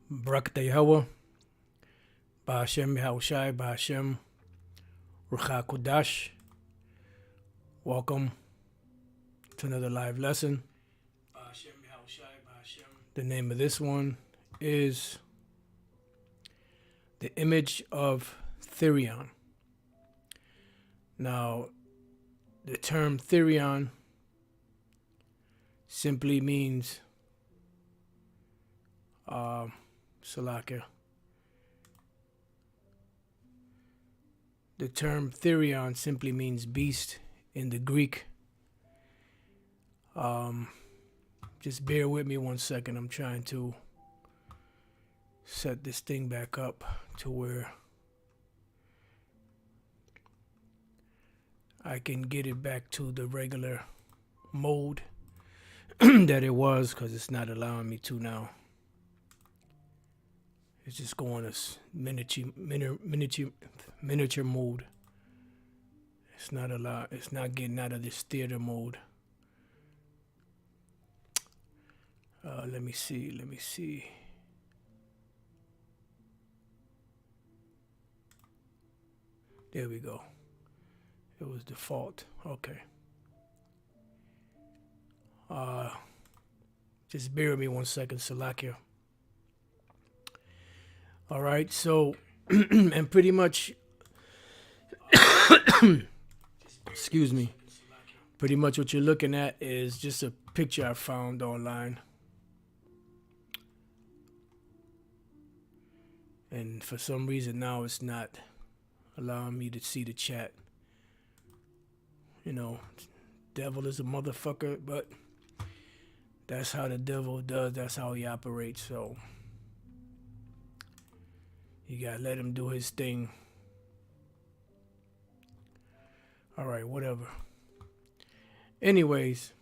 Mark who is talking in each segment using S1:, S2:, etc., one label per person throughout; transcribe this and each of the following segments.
S1: Barak Yahweh, Ba'ashem Yahushai, Ba'ashem Rucha Kodash. Welcome to another live lesson. The name of this one is The Image of Thērion. Now, the term Thērion simply means Salakia. The term Thērion simply means beast in the Greek. Just bear with me 1 second. I'm trying to set this thing back up to where I can get it back to the regular mode that it was, because it's not allowing me to now. It's just going to miniature mode. It's not getting out of this theater mode. Let me see. There we go. It was default. Okay. Just bear with me 1 second, Salakia. All right, so, and pretty much, excuse me, pretty much what you're looking at is just a picture I found online. And for some reason now it's not allowing me to see the chat. You know, devil is a motherfucker, but that's how the devil does. That's how he operates. So you gotta let him do his thing. All right, whatever. Anyways,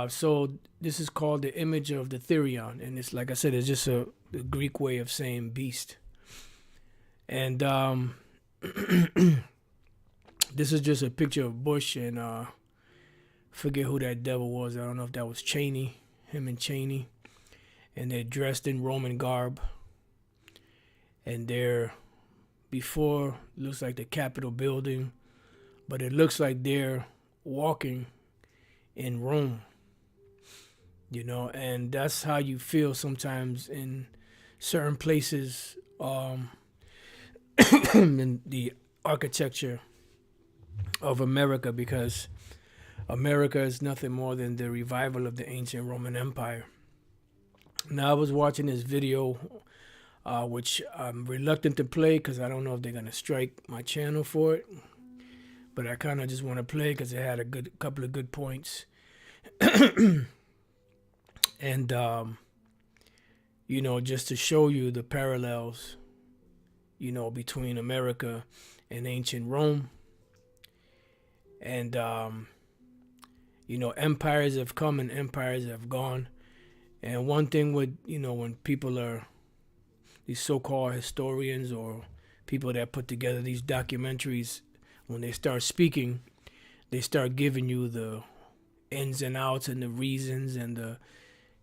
S1: so this is called the image of the Thērion, and it's, like I said, it's just the Greek way of saying beast. And this is just a picture of Bush and forget who that devil was. I don't know if that was Cheney, him and Cheney, and they're dressed in Roman garb, and they're before, looks like the Capitol building, but it looks like they're walking in Rome, you know. And that's how you feel sometimes in certain places in the architecture of America, because America is nothing more than the revival of the ancient Roman Empire. Now, I was watching this video, which I'm reluctant to play because I don't know if they're going to strike my channel for it. But I kind of just want to play because it had a couple of good points. And, you know, just to show you the parallels, you know, between America and ancient Rome. And, you know, empires have come and empires have gone. And one thing with, you know, when people are these so-called historians or people that put together these documentaries, when they start speaking, they start giving you the ins and outs and the reasons and the,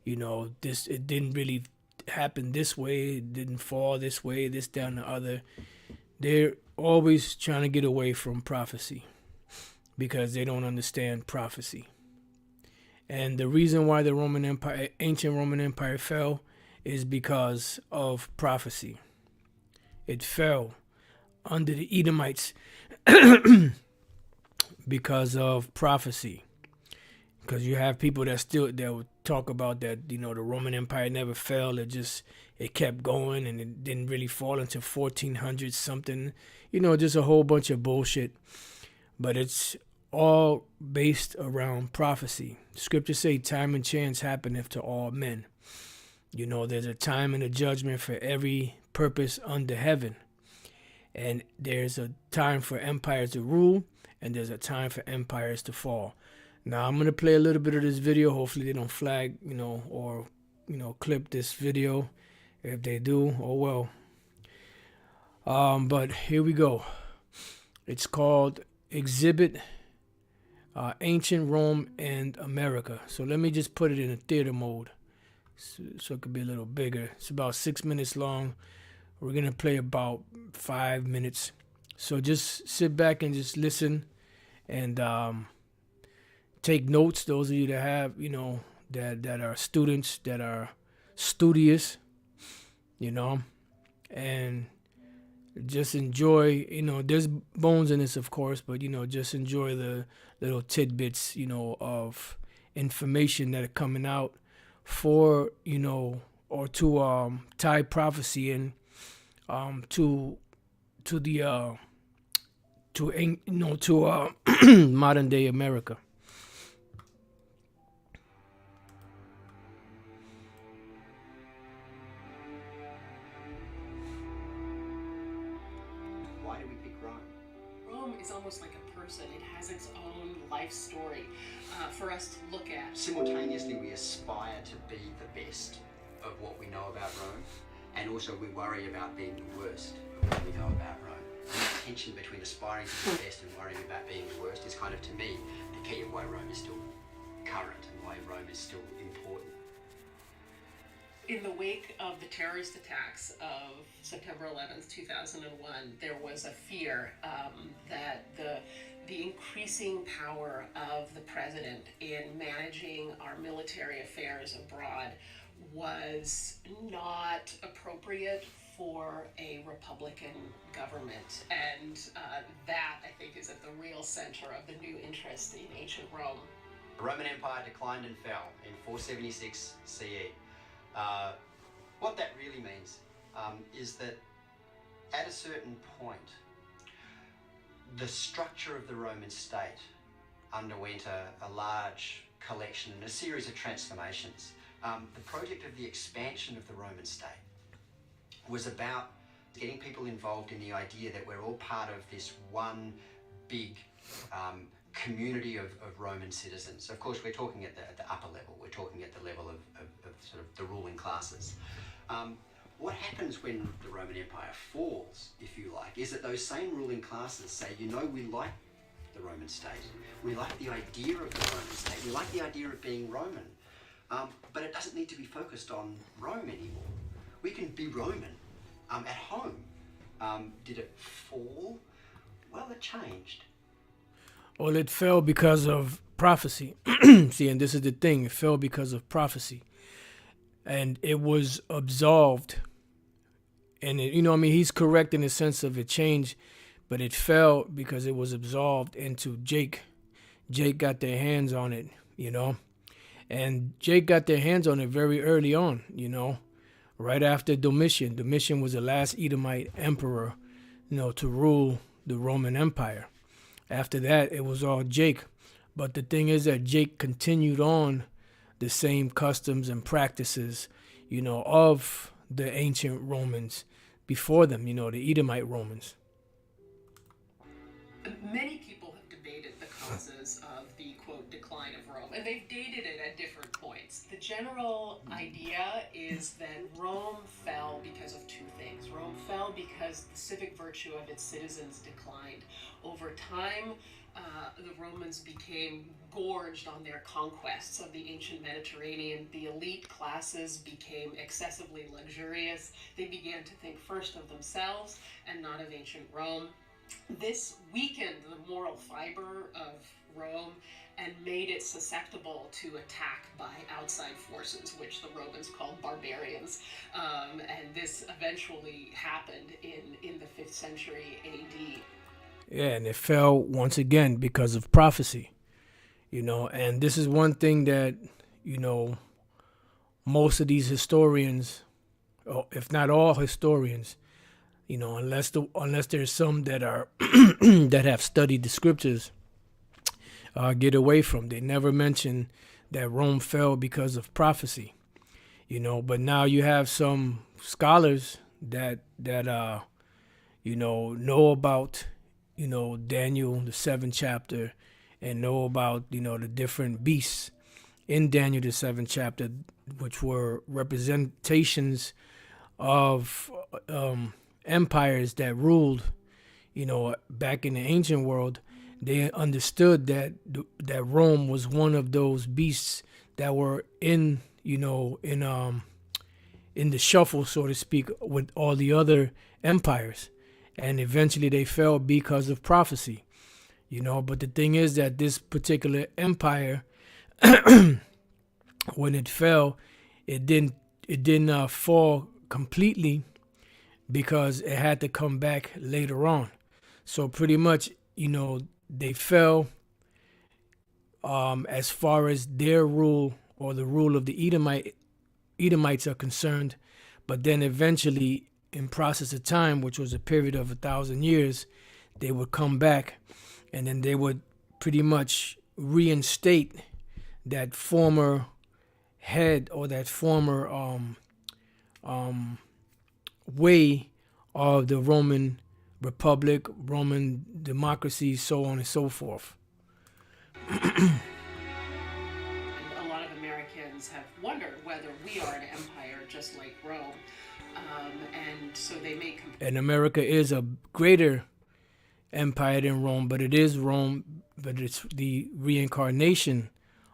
S1: you know, this, it didn't really happen this way, it didn't fall this way, this, that, and the other. They're always trying to get away from prophecy because they don't understand prophecy. And the reason why the Roman Empire, ancient Roman Empire fell is because of prophecy. It fell under the Edomites because of prophecy. Because you have people that would talk about that, you know, the Roman Empire never fell. It kept going and it didn't really fall until 1400 something. You know, just a whole bunch of bullshit. But it's all based around prophecy. Scriptures say time and chance happeneth to all men. You know, there's a time and a judgment for every purpose under heaven. And there's a time for empires to rule, and there's a time for empires to fall. Now, I'm going to play a little bit of this video. Hopefully they don't flag, you know, or, you know, clip this video. If they do, oh well. But here we go. It's called Exhibit Ancient Rome and America. So let me just put it in a theater mode so it could be a little bigger. It's about 6 minutes long. We're gonna play about 5 minutes. So just sit back and just listen and take notes. Those of you that have, that are students, that are studious, and just enjoy. There's bones in this, of course, but just enjoy the little tidbits, of information that are coming out for, or to tie prophecy in to the to modern day America.
S2: Why do we pick Rome?
S3: Rome is almost like a person. It has its own life story for us to look at.
S2: Simultaneously, we aspire to be the best of what we know about Rome, and also we worry about being the worst of what we know about Rome. And the tension between aspiring to be the best and worrying about being the worst is kind of, to me, the key of why Rome is still current and why Rome is still important.
S3: In the wake of the terrorist attacks of September 11th, 2001, there was a fear that the increasing power of the president in managing our military affairs abroad was not appropriate for a Republican government. And that, I think, is at the real center of the new interest in ancient Rome.
S2: The Roman Empire declined and fell in 476 CE. What that really means is that at a certain point, the structure of the Roman state underwent a large collection and a series of transformations. The project of the expansion of the Roman state was about getting people involved in the idea that we're all part of this one big community of Roman citizens. Of course, we're talking at the upper level. We're talking at the level of sort of the ruling classes. What happens when the Roman Empire falls, if you like, is that those same ruling classes say, we like the Roman state. We like the idea of the Roman state. We like the idea of being Roman. But it doesn't need to be focused on Rome anymore. We can be Roman at home. Did it fall? Well, it changed.
S1: Well, it fell because of prophecy. See, and this is the thing. It fell because of prophecy. And it was absolved. And, he's correct in the sense of it changed, but it fell because it was absolved into Jake. Jake got their hands on it, And Jake got their hands on it very early on, right after Domitian. Domitian was the last Edomite emperor, to rule the Roman Empire. After that, it was all Jake. But the thing is that Jake continued on the same customs and practices, of the ancient Romans before them, the Edomite Romans.
S3: Many people have debated the causes of the, quote, decline of Rome, and they've dated it at different points. The general idea is that Rome fell because of two things. Rome fell because the civic virtue of its citizens declined. Over time, the Romans became gorged on their conquests of the ancient Mediterranean. The elite classes became excessively luxurious. They began to think first of themselves and not of ancient Rome. This weakened the moral fiber of Rome and made it susceptible to attack by outside forces, which the Romans called barbarians. And this eventually happened in the 5th century AD.
S1: Yeah, and it fell once again because of prophecy, and this is one thing that, most of these historians, if not all historians, unless there's some that are that have studied the scriptures, get away from. They never mention that Rome fell because of prophecy, but now you have some scholars that know about, Daniel, the 7th chapter, and know about, the different beasts in Daniel, the 7th chapter, which were representations of empires that ruled, back in the ancient world. They understood that Rome was one of those beasts that were in in the shuffle, so to speak, with all the other empires, and eventually they fell because of prophecy. But the thing is that this particular empire, when it fell, it didn't fall completely, because it had to come back later on. So pretty much, they fell as far as their rule, or the rule of the Edomites are concerned. But then eventually, in process of time, which was a period of 1,000 years, they would come back, and then they would pretty much reinstate that former head, or that former way of the Roman Republic, Roman democracy, so on and so forth.
S3: And a lot of Americans have wondered whether we are an empire just like Rome. And so they may
S1: And America is a greater empire than Rome, but it is Rome, but it's the reincarnation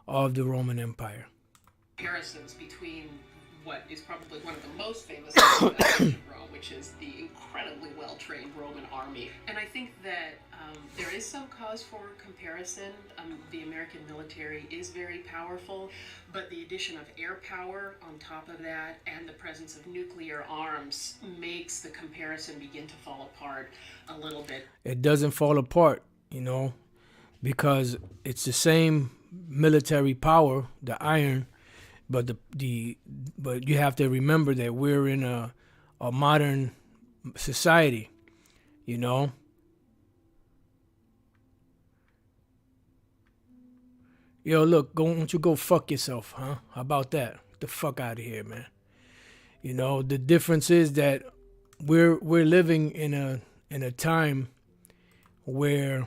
S1: of the Roman Empire.
S3: comparisons between what is probably one of the most famous aspects of Rome, which is the incredibly well-trained Roman army. And I think that there is some cause for comparison. The American military is very powerful, but the addition of air power on top of that and the presence of nuclear arms makes the comparison begin to fall apart a little bit.
S1: It doesn't fall apart, because it's the same military power, the iron, but but you have to remember that we're in a modern society, Yo, look, why don't you go fuck yourself, huh? How about that? Get the fuck out of here, man. The difference is that we're living in a time where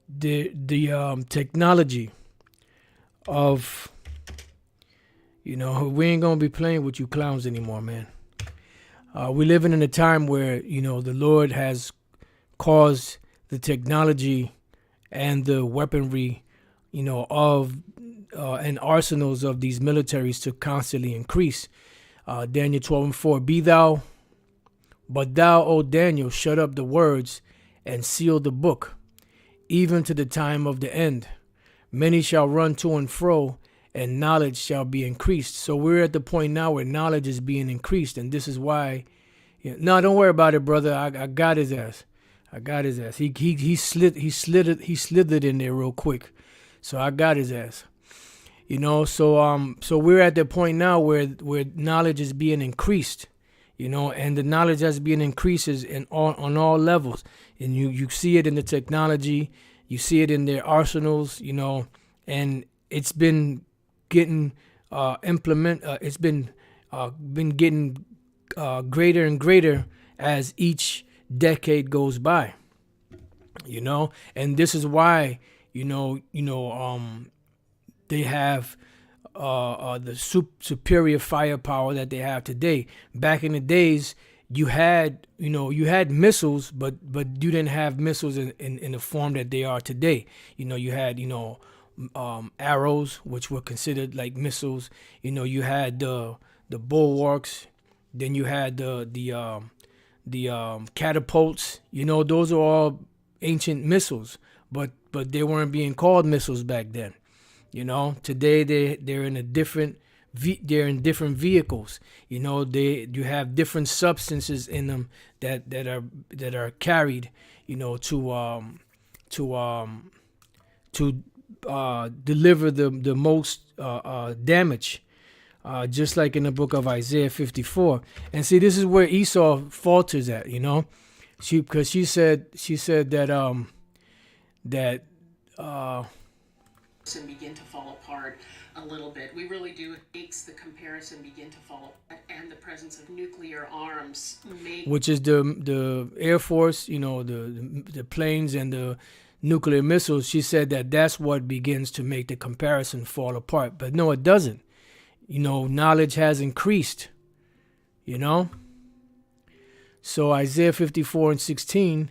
S1: the technology of we ain't gonna be playing with you clowns anymore, man. We're living in a time where the Lord has caused the technology and the weaponry of and arsenals of these militaries to constantly increase. Daniel 12:4, but thou, O Daniel, shut up the words and seal the book, even to the time of the end. Many shall run to and fro, and knowledge shall be increased. So we're at the point now where knowledge is being increased, and this is why. No, don't worry about it, brother. I got his ass. I got his ass. He slithered in there real quick, so I got his ass. So we're at the point now where knowledge is being increased. And the knowledge that's being increased is on all levels. And you see it in the technology, you see it in their arsenals, and it's been getting it's been getting greater and greater as each decade goes by. And this is why they have the superior firepower that they have today. Back in the days, you had missiles, but you didn't have missiles in the form that they are today. You had arrows, which were considered like missiles. You had the bulwarks, then you had the catapults. Those are all ancient missiles, but they weren't being called missiles back then. Today they're in different vehicles. You have different substances in them that are carried, to deliver the most damage. Just like in the book of Isaiah 54. And see, this is where Esau falters at, because she said that
S3: and begin to fall apart a little bit. We really do. It makes the comparison begin to fall apart, and the presence of nuclear arms
S1: which is the Air Force, the planes and the nuclear missiles. She said that's what begins to make the comparison fall apart. But no, it doesn't. Knowledge has increased. So Isaiah 54:16,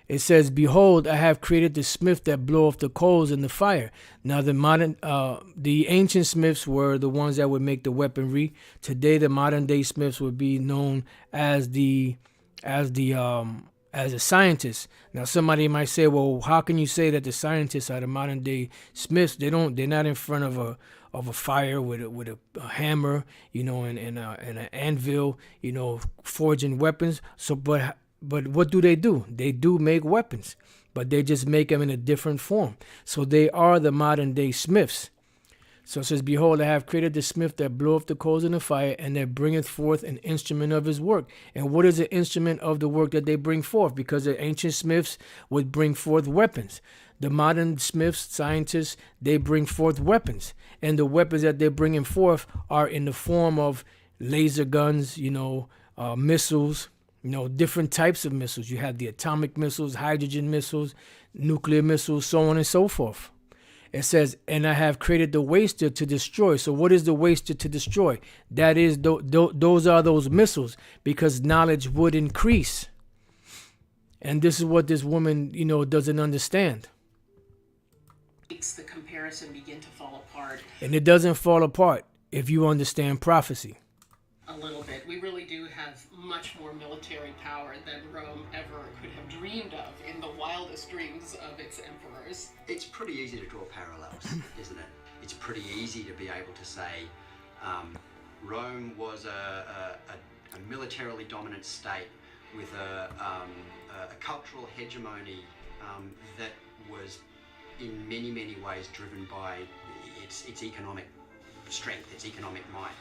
S1: It says, "Behold, I have created the smith that bloweth the coals in the fire." Now, the ancient smiths were the ones that would make the weaponry. Today, the modern day smiths would be known as as a scientist. Now, somebody might say, "Well, how can you say that the scientists are the modern day smiths? They're not in front of a fire with a hammer, and an anvil, forging weapons." So, but what do? They do make weapons, but they just make them in a different form. So they are the modern day smiths. So it says, "Behold, I have created the smith that bloweth the coals in the fire, and that bringeth forth an instrument of his work." And what is the instrument of the work that they bring forth? Because the ancient smiths would bring forth weapons. The modern smiths, scientists, they bring forth weapons. And the weapons that they're bringing forth are in the form of laser guns, missiles, different types of missiles. You have the atomic missiles, hydrogen missiles, nuclear missiles, so on and so forth. It says, "And I have created the waster to destroy." So what is the waster to destroy? That is, those are those missiles, because knowledge would increase. And this is what this woman, doesn't understand.
S3: Makes the comparison begin to fall apart.
S1: And it doesn't fall apart if you understand prophecy.
S3: A little bit. We really do have much more military power than Rome ever could have dreamed of in the wildest dreams of its emperors.
S2: It's pretty easy to draw parallels, isn't it? It's pretty easy to be able to say Rome was a militarily dominant state with a cultural hegemony that was in many, many ways driven by its economic strength, its economic might.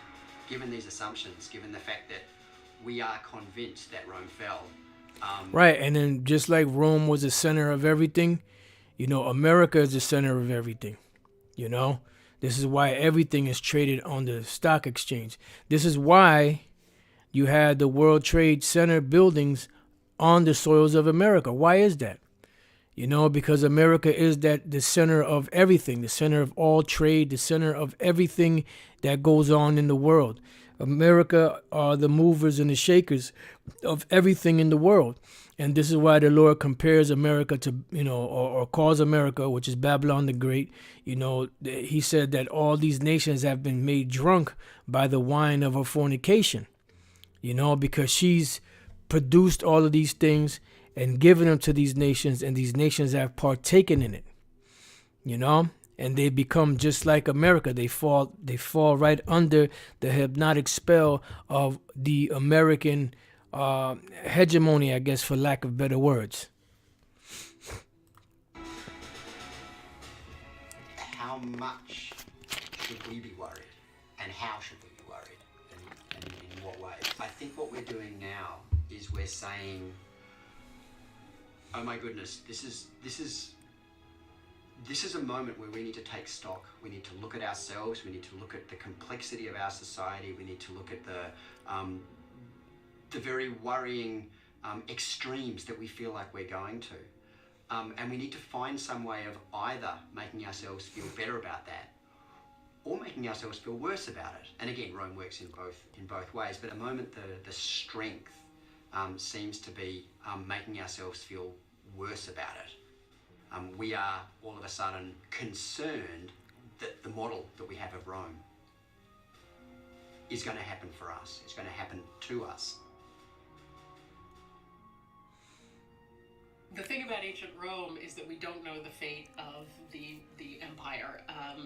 S2: Given these assumptions, given the fact that we are convinced that Rome fell.
S1: Right, and then just like Rome was the center of everything, America is the center of everything. This is why everything is traded on the stock exchange. This is why you had the World Trade Center buildings on the soils of America. Why is that? Because America is the center of everything, the center of all trade, the center of everything that goes on in the world. America are the movers and the shakers of everything in the world. And this is why the Lord compares America to, or calls America, which is Babylon the Great. He said that all these nations have been made drunk by the wine of her fornication, because she's produced all of these things and given them to these nations, and these nations have partaken in it, and they become just like America. They fall right under the hypnotic spell of the American hegemony, I guess, for lack of better words.
S2: How much should we be worried, and how should we be worried, and in what way? I think what we're doing now is we're saying, oh my goodness, this is a moment where we need to take stock. We need to look at ourselves. We need to look at the complexity of our society. We need to look at the very worrying extremes that we feel like we're going to. And we need to find some way of either making ourselves feel better about that or making ourselves feel worse about it. And again, Rome works in both ways. But at the moment, the strength seems to be making ourselves feel worse about it. We are all of a sudden concerned that the model that we have of Rome is going to happen for us. It's going to happen to us.
S3: The thing about ancient Rome is that we don't know the fate of the empire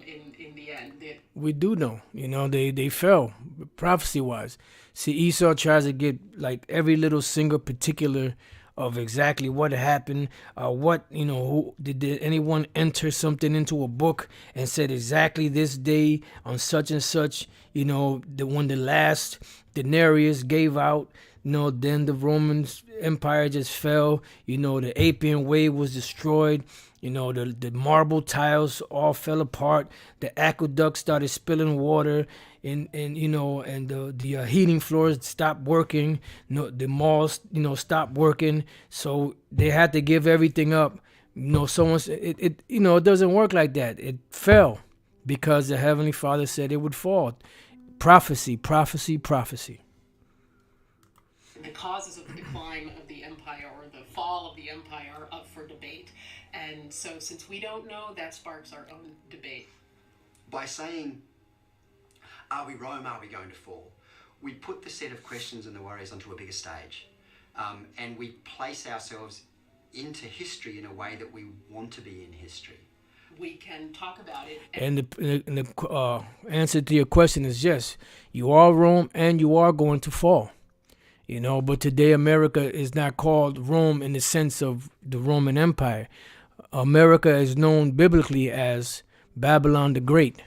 S3: in the end.
S1: We do know, they fell prophecy-wise. See, Esau tries to get like every little single particular of exactly what happened, who did anyone enter something into a book and said exactly this day on such and such, when the last denarius gave out, then the Roman Empire just fell, the Appian Way was destroyed, the marble tiles all fell apart, the aqueduct started spilling water, and the heating floors stopped working, the malls, stopped working, so they had to give everything up. Someone said it doesn't work like that. It fell because the Heavenly Father said it would fall. Prophecy.
S3: the causes of the decline of the empire or the fall of the empire are up for debate. And so since we don't know, that sparks our own debate.
S2: By saying, are we Rome, are we going to fall? We put the set of questions and the worries onto a bigger stage. And we place ourselves into history in a way that we want to be in history.
S3: We can talk about it.
S1: And the answer to your question is yes, you are Rome and you are going to fall. But today America is not called Rome in the sense of the Roman Empire. America is known biblically as Babylon the Great,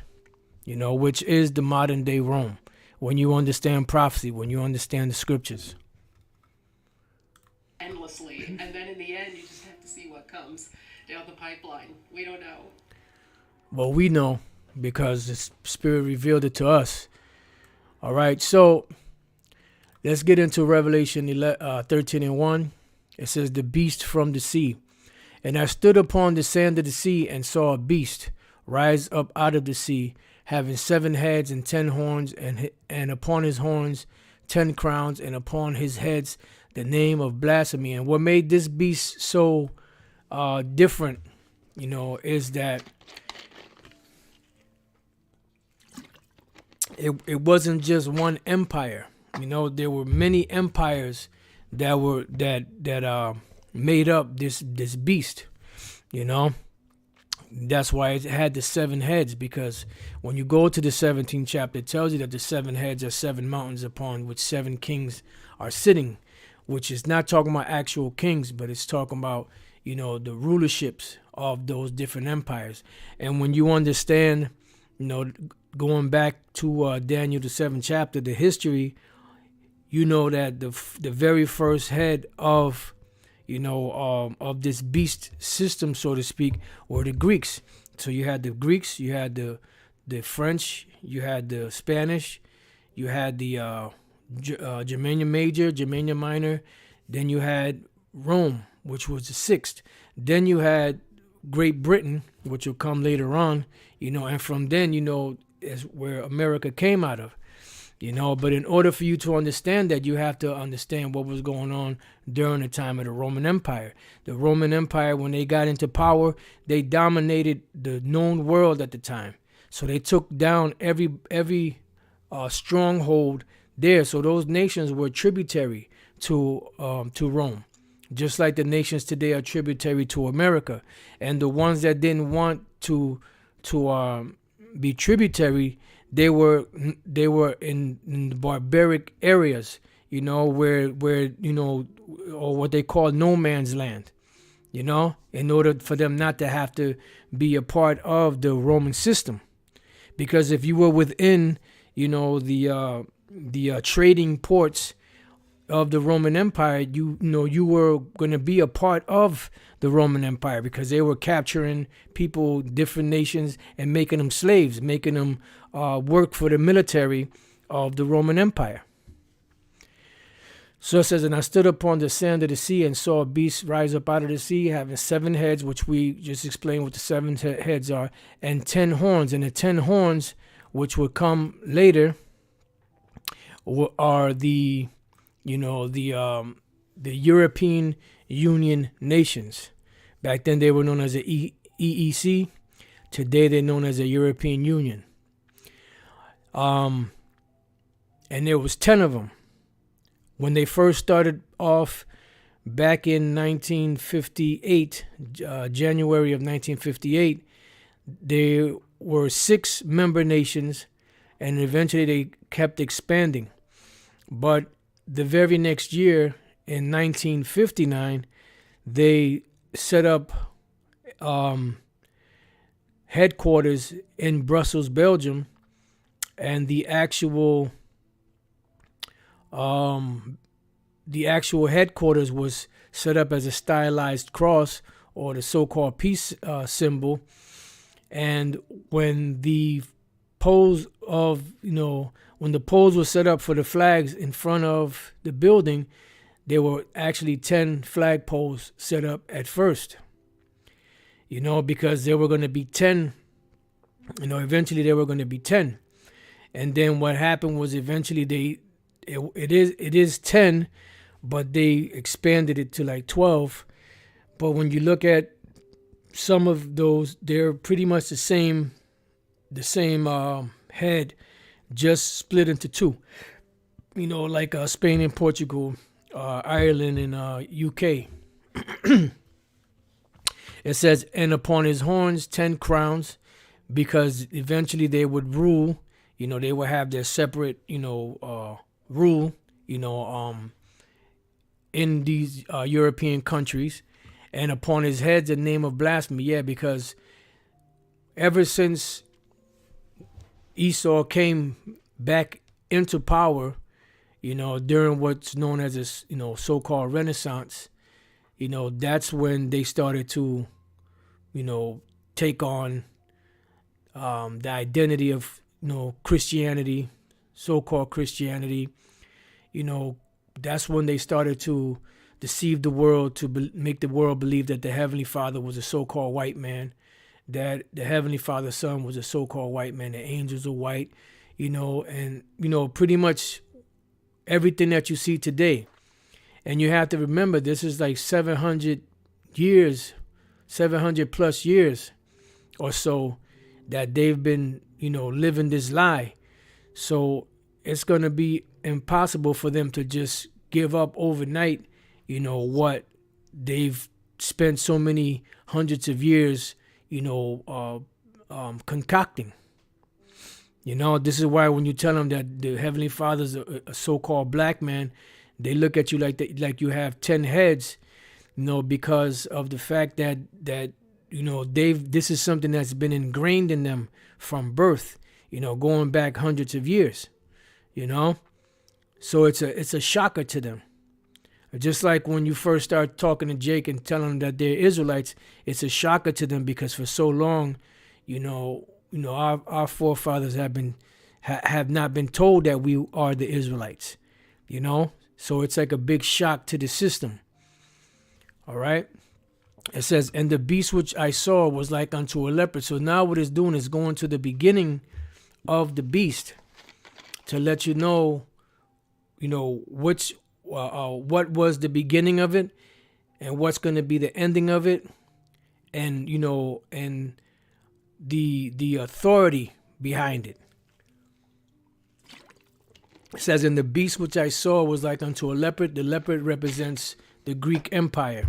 S1: which is the modern day Rome. When you understand prophecy, when you understand the scriptures.
S3: Endlessly. And then in the end, you just have to see what comes down the pipeline. We don't know.
S1: Well, we know because the Spirit revealed it to us. All right, so let's get into Revelation 13:1. It says, the beast from the sea. And I stood upon the sand of the sea and saw a beast rise up out of the sea, having 7 heads and 10 horns, and upon his horns 10 crowns, and upon his heads the name of blasphemy. And what made this beast so different, is that it wasn't just one empire. There were many empires that made up this beast. That's why it had the 7 heads, because when you go to the 17th chapter, it tells you that the 7 heads are 7 mountains upon which 7 kings are sitting, which is not talking about actual kings, but it's talking about, the rulerships of those different empires. And when you understand, going back to Daniel, the 7th chapter, the history, that the very first head of this beast system, so to speak, were the Greeks. So you had the Greeks, you had the French, you had the Spanish, you had the Germania Major, Germania Minor, then you had Rome, which was the 6th. Then you had Great Britain, which will come later on, and from then, is where America came out of. But in order for you to understand that, you have to understand what was going on during the time of the Roman Empire. The Roman Empire, when they got into power, they dominated the known world at the time. So they took down every stronghold there. So those nations were tributary to Rome, just like the nations today are tributary to America. And the ones that didn't want to be tributary, they were in the barbaric areas, where or what they call no man's land, in order for them not to have to be a part of the Roman system. Because if you were within, the trading ports of the Roman Empire, you were going to be a part of the Roman Empire, because they were capturing people, different nations, and making them slaves, making them work for the military of the Roman Empire. So it says, and I stood upon the sand of the sea and saw a beast rise up out of the sea, having 7 heads, which we just explained what the 7 heads are, and 10 horns. And the 10 horns, which would come later, are the European Union nations. Back then they were known as the EEC. Today they're known as the European Union. And there was 10 of them. When they first started off back in 1958, January of 1958, there were 6 member nations, and eventually they kept expanding. But the very next year, in 1959, they set up headquarters in Brussels, Belgium, and the actual headquarters was set up as a stylized cross, or the so-called peace symbol. And when the poles were set up for the flags in front of the building, there were actually 10 flag poles set up at first. Because there were going to be 10. Eventually there were going to be 10. And then what happened was eventually it is 10, but they expanded it to like 12. But when you look at some of those, they're pretty much the same head, just split into two. Like Spain and Portugal, Ireland and UK. It says, and upon his horns 10 crowns, because eventually they would rule. They would have their separate, rule, in these European countries. And upon his heads a name of blasphemy. Yeah, because ever since Esau came back into power, during what's known as this, so-called Renaissance, that's when they started to, take on the identity of, Christianity, so-called Christianity. That's when they started to deceive the world, to make the world believe that the Heavenly Father was a so-called white man, that the Heavenly Father's Son was a so-called white man, the angels are white, and, pretty much everything that you see today. And you have to remember, this is like 700 plus years or so that they've been, living this lie. So it's going to be impossible for them to just give up overnight, what they've spent so many hundreds of years, concocting. This is why when you tell them that the Heavenly Father's a so-called black man, they look at you like you have 10 heads, because of the fact that this is something that's been ingrained in them from birth, going back hundreds of years, So it's a shocker to them. Just like when you first start talking to Jake and telling them that they're Israelites, it's a shocker to them because for so long, our forefathers have not been told that we are the Israelites, So it's like a big shock to the system. All right. It says, and the beast which I saw was like unto a leopard. So now what it's doing is going to the beginning of the beast to let you know, which what was the beginning of it and what's going to be the ending of it, and and the authority behind it. It says, and the beast which I saw was like unto a leopard. The leopard represents the Greek Empire,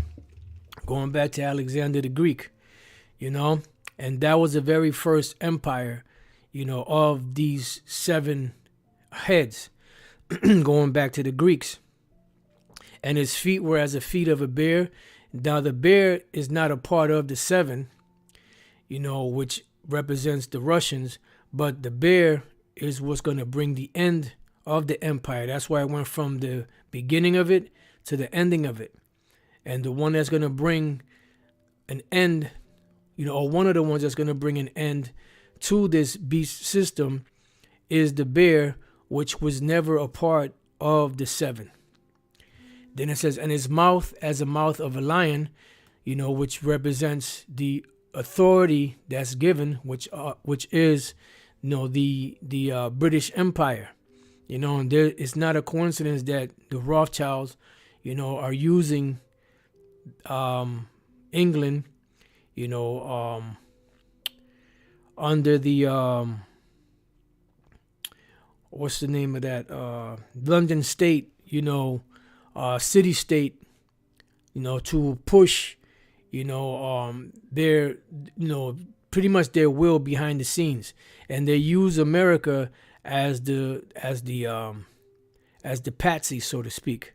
S1: going back to Alexander the Greek, and that was the very first empire, of these 7 heads, going back to the Greeks. And his feet were as the feet of a bear. Now the bear is not a part of the 7, which represents the Russians, but the bear is what's going to bring the end of the empire. That's why it went from the beginning of it to the ending of it. And the one that's going to bring an end, or one of the ones that's going to bring an end to this beast system is the bear, which was never a part of the 7. Then it says, and his mouth as a mouth of a lion, which represents the authority that's given, which is, the British Empire. And it's not a coincidence that the Rothschilds, are using England, under the what's the name of that London state, city state, to push, their, pretty much their will behind the scenes, and they use America as the patsy, so to speak,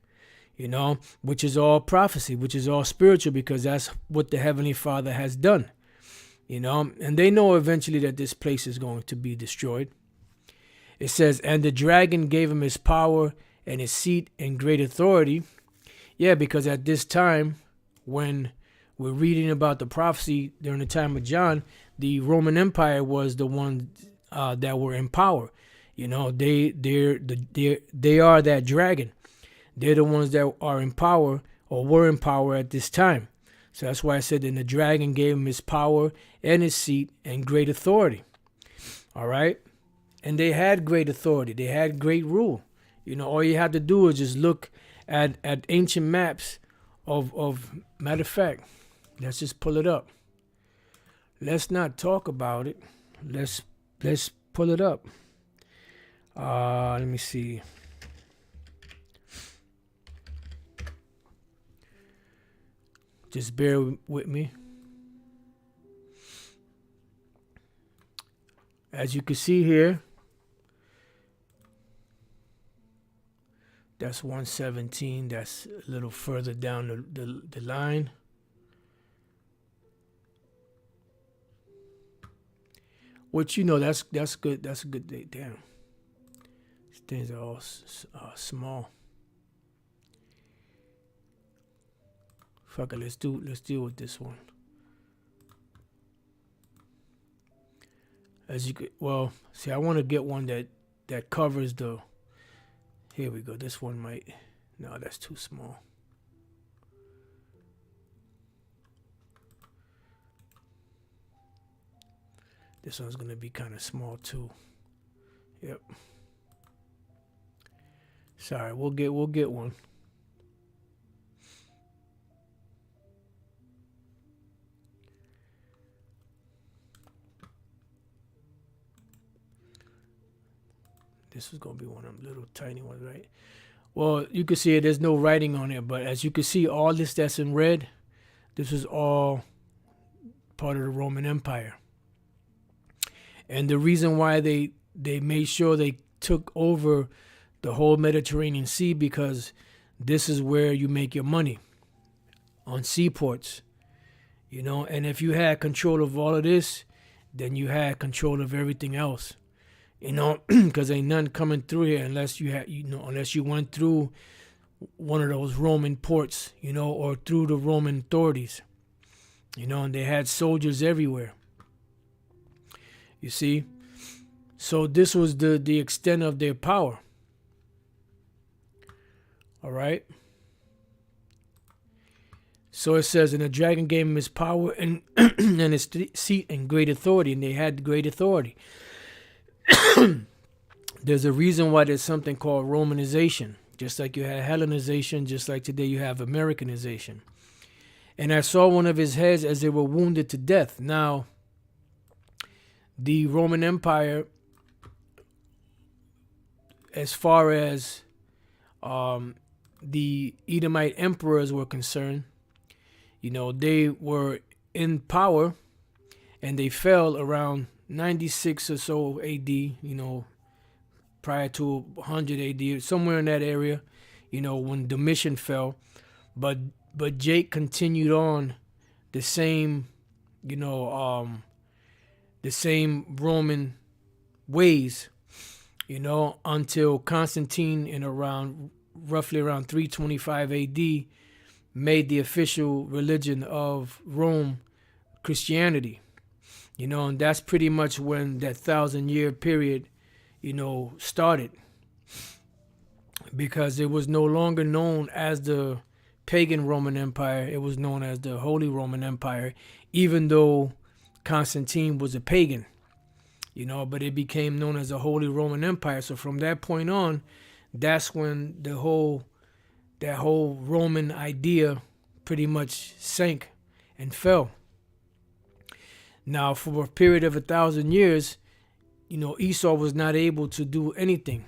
S1: which is all prophecy, which is all spiritual, because that's what the Heavenly Father has done, and they know eventually that this place is going to be destroyed. It says, and the dragon gave him his power and his seat and great authority. Yeah, because at this time, when we're reading about the prophecy during the time of John, the Roman Empire was the one that were in power. They are that dragon. They're the ones that are in power, or were in power at this time. So that's why I said, and the dragon gave him his power and his seat and great authority. All right. And they had great authority. They had great rule. All you have to do is just look at ancient maps of matter of fact, let's just pull it up. Let's not talk about it. Let's pull it up. Let me see. Just bear with me. As you can see here, that's 117. That's a little further down the line. Which, you know, that's good. That's a good date. Damn. These things are all small. Fuck it. Let's deal with this one. As you could, well, see, I want to get one that covers the. Here we go. This one might. No, that's too small. This one's gonna be kind of small too. Yep. Sorry, we'll get one. This is gonna be one of them little tiny ones, right? Well, you can see it. There's no writing on it, but as you can see, all this that's in red, this is all part of the Roman Empire. And the reason why they made sure they took over the whole Mediterranean Sea, because this is where you make your money, on seaports, you know. And if you had control of all of this, then you had control of everything else, you know, because ain't nothing coming through here unless you had, you know, unless you went through one of those Roman ports, you know, or through the Roman authorities, you know. And they had soldiers everywhere. You see, so this was the extent of their power. All right. So it says, and the dragon gave him his power and and his seat and great authority, and they had great authority. There's a reason why there's something called Romanization, just like you had Hellenization, just like today you have Americanization. And I saw one of his heads as they were wounded to death. Now, the Roman Empire, as far as the Edomite emperors were concerned, you know, they were in power and they fell around 96 or so AD, you know, prior to 100 AD, somewhere in that area, you know, when Domitian fell. But Jake continued on the same, you know, the same Roman ways, you know, until Constantine in roughly around 325 AD made the official religion of Rome Christianity, you know. And that's pretty much when that 1,000-year period, you know, started, because it was no longer known as the pagan Roman Empire. It was known as the Holy Roman Empire, even though Constantine was a pagan, you know, but it became known as the Holy Roman Empire. So from that point on, that's when that whole Roman idea pretty much sank and fell. Now, for a period of 1,000 years, you know, Esau was not able to do anything,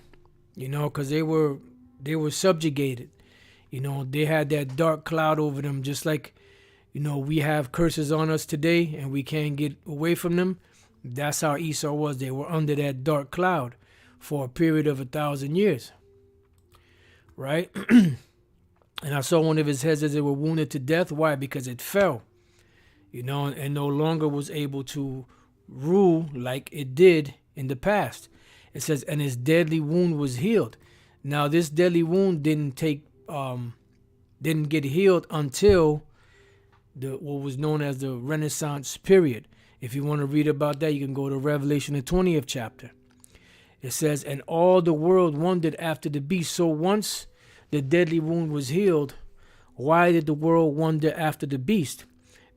S1: you know, because they were subjugated. You know, they had that dark cloud over them, just like, you know, we have curses on us today and we can't get away from them. That's how Esau was. They were under that dark cloud for a period of 1,000 years. Right? And I saw one of his heads as they were wounded to death. Why? Because it fell, you know, and no longer was able to rule like it did in the past. It says, and his deadly wound was healed. Now, this deadly wound didn't get healed until what was known as the Renaissance period. If you want to read about that, you can go to Revelation, the 20th chapter. It says, and all the world wondered after the beast. So once the deadly wound was healed, why did the world wonder after the beast?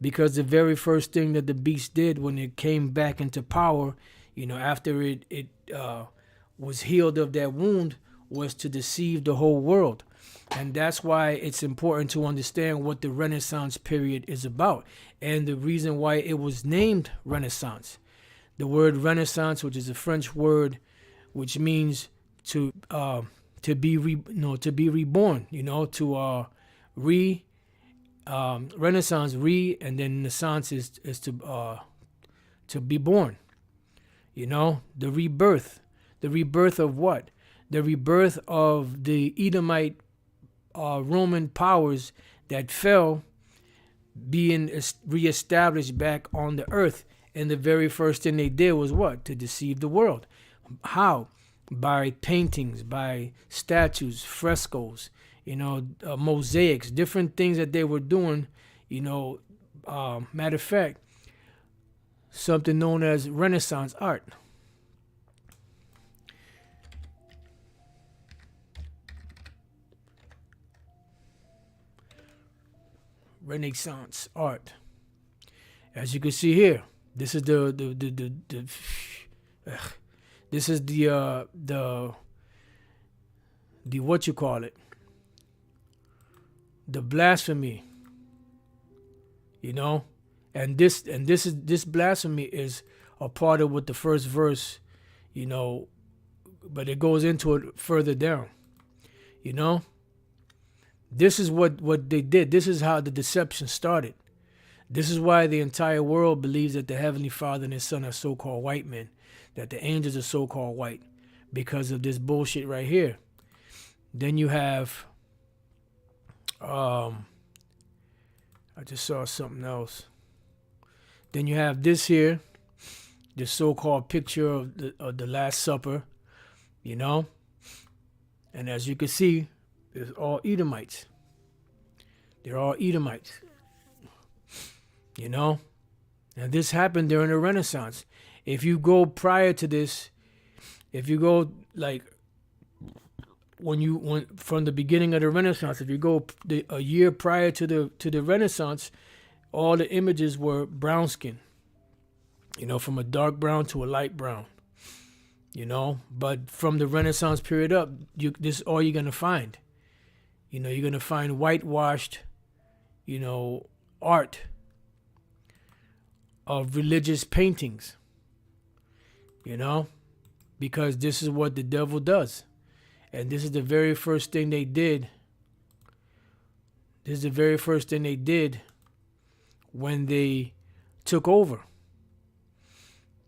S1: Because the very first thing that the beast did when it came back into power, you know, after it was healed of that wound, was to deceive the whole world. And that's why it's important to understand what the Renaissance period is about and the reason why it was named Renaissance. The word Renaissance, which is a French word, which means to be reborn. Renaissance, and then naissance is to be born. The rebirth. The rebirth of what? The rebirth of the Edomite Roman powers that fell, being reestablished back on the earth. And the very first thing they did was what? To deceive the world. How? By paintings, by statues, frescoes, mosaics, different things that they were doing. Matter of fact, something known as Renaissance art. Renaissance art. As you can see here, this is this is the what you call it, the blasphemy, and this blasphemy is a part of what the first verse, but it goes into it further down. This is what they did. This is how the deception started. This is why the entire world believes that the Heavenly Father and His Son are so-called white men, that the angels are so-called white, because of this bullshit right here. Then you have, I just saw something else. Then you have this here, the so-called picture of the Last Supper, and as you can see, it's all Edomites. They're all Edomites. And this happened during the Renaissance. If you go prior to this, if you go like when from the beginning of the Renaissance, if you go a year prior to the Renaissance, all the images were brown skin. From a dark brown to a light brown. But from the Renaissance period up, this is all you're gonna find. You're gonna find whitewashed, art of religious paintings, because this is what the devil does. And this is the very first thing they did. This is the very first thing they did when they took over,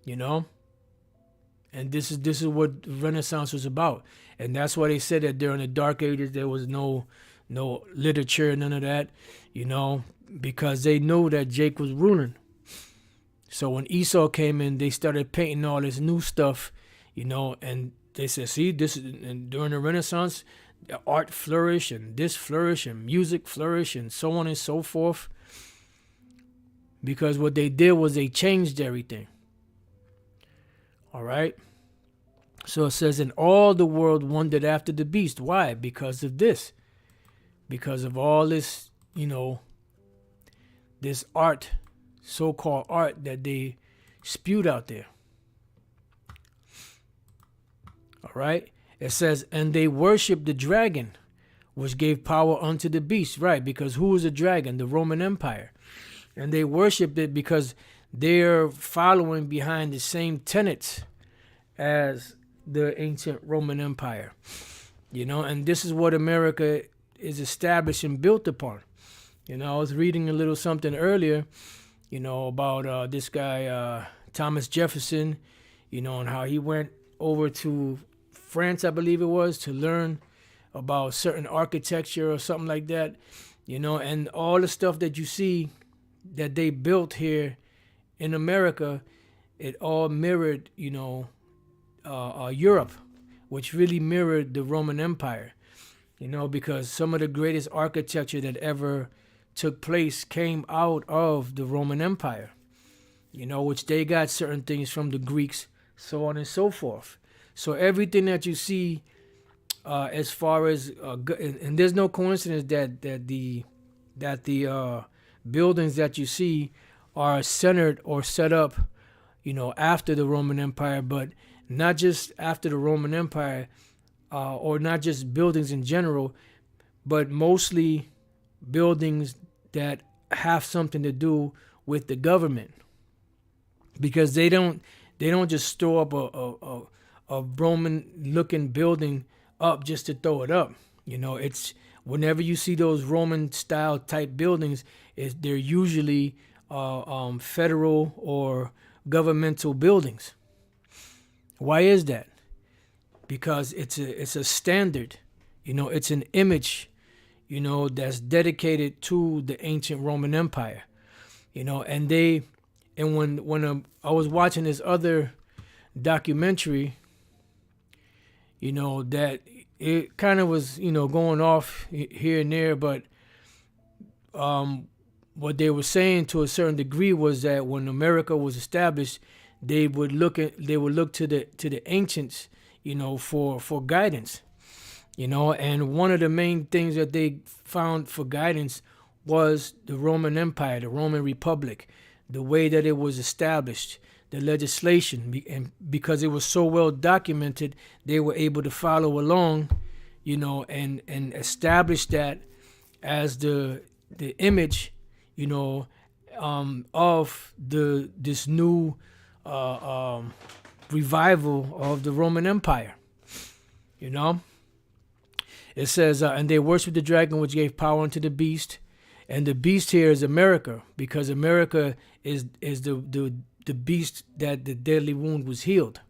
S1: and this is what Renaissance was about. And that's why they said that during the Dark Ages there was no literature, none of that, because they knew that Jake was ruling. So when Esau came in, they started painting all this new stuff, and they said, see, this is, and during the Renaissance, the art flourished, and this flourished, and music flourished, and so on and so forth. Because what they did was they changed everything. All right. So it says, and all the world wondered after the beast. Why? Because of this. Because of all this, this art, so-called art that they spewed out there. All right. It says, and they worshiped the dragon, which gave power unto the beast. Right. Because who was the dragon? The Roman Empire. And they worshiped it because they're following behind the same tenets as the ancient Roman Empire. And this is what America is established and built upon. I was reading a little something earlier, about this guy, Thomas Jefferson, and how he went over to France, I believe it was, to learn about certain architecture or something like that, and all the stuff that you see that they built here in America, it all mirrored, Europe, which really mirrored the Roman Empire, because some of the greatest architecture that ever took place came out of the Roman Empire, which they got certain things from the Greeks, so on and so forth. So everything that you see, as far as, and there's no coincidence that the buildings that you see are centered or set up, after the Roman Empire, but not just after the Roman Empire, or not just buildings in general, but mostly buildings that have something to do with the government, because they don't just store up a Roman looking building up just to throw it up. It's whenever you see those Roman style type buildings, they're usually federal or governmental buildings. Why is that? Because it's a standard, it's an image, that's dedicated to the ancient Roman Empire, and when I was watching this other documentary, that it kind of was, going off here and there, but what they were saying to a certain degree was that when America was established, they would look to the ancients, for guidance, and one of the main things that they found for guidance was the Roman Empire, the Roman Republic, the way that it was established, the legislation, and because it was so well documented, they were able to follow along, and establish that as the image, of this new revival of the Roman Empire. It says, and they worshiped the dragon, which gave power unto the beast, and the beast here is America, because America is the beast that the deadly wound was healed.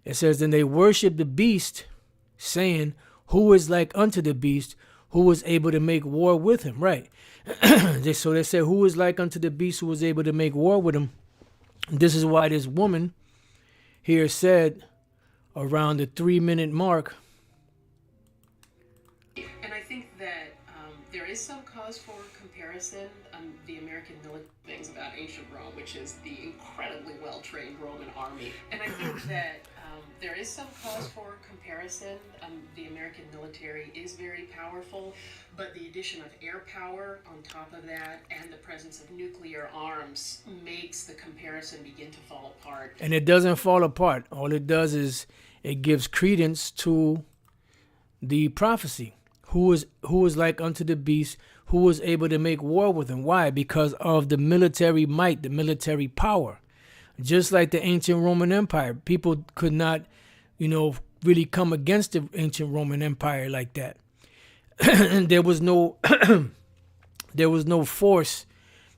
S1: It says, then they worshiped the beast, saying, who is like unto the beast, who was able to make war with him? Right. So they said, who is like unto the beast, who was able to make war with him? This is why this woman here said around the 3-minute mark.
S3: And I think that there is some cause for comparison. The American military things about ancient Rome, which is the incredibly well-trained Roman army. And I think that there is some cause for comparison. The American military is very powerful, but the addition of air power on top of that and the presence of nuclear arms makes the comparison begin to fall apart.
S1: And it doesn't fall apart. All it does is it gives credence to the prophecy. Who is like unto the beast, who was able to make war with him? Why? Because of the military might, the military power. Just like the ancient Roman Empire, people could not, really come against the ancient Roman Empire like that. There was no, force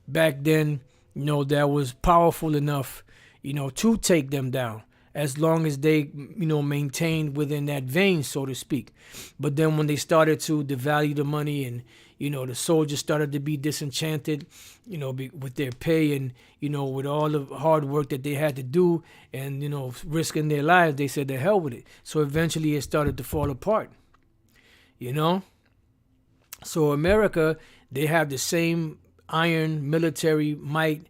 S1: back then, that was powerful enough, to take them down, as long as they, maintained within that vein, so to speak. But then when they started to devalue the money and, the soldiers started to be disenchanted, with their pay and, with all the hard work that they had to do and, risking their lives, they said, the hell with it. So eventually it started to fall apart, So America, they have the same iron military might,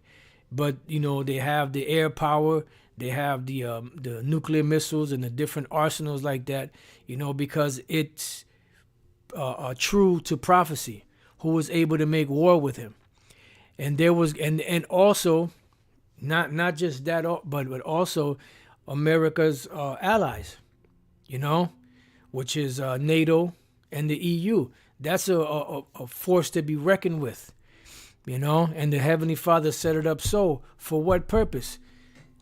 S1: but, they have the air power. They have the nuclear missiles and the different arsenals like that, because it's true to prophecy. Who was able to make war with him? And there was, and also, not just that, but also America's allies, which is NATO and the EU. That's a force to be reckoned with, And the Heavenly Father set it up so. For what purpose?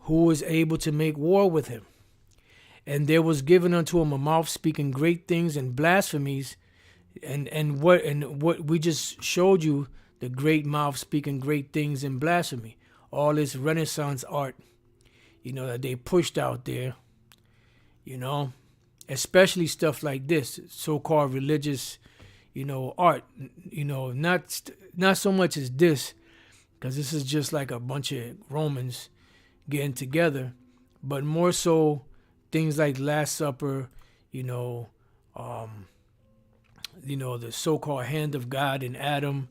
S1: Who was able to make war with him? And there was given unto him a mouth speaking great things and blasphemies, and what we just showed you, the great mouth speaking great things and blasphemy, all this Renaissance art, that they pushed out there, especially stuff like this, so-called religious, art, not so much as this, because this is just like a bunch of Romans getting together, but more so things like Last Supper, the so-called hand of God in Adam,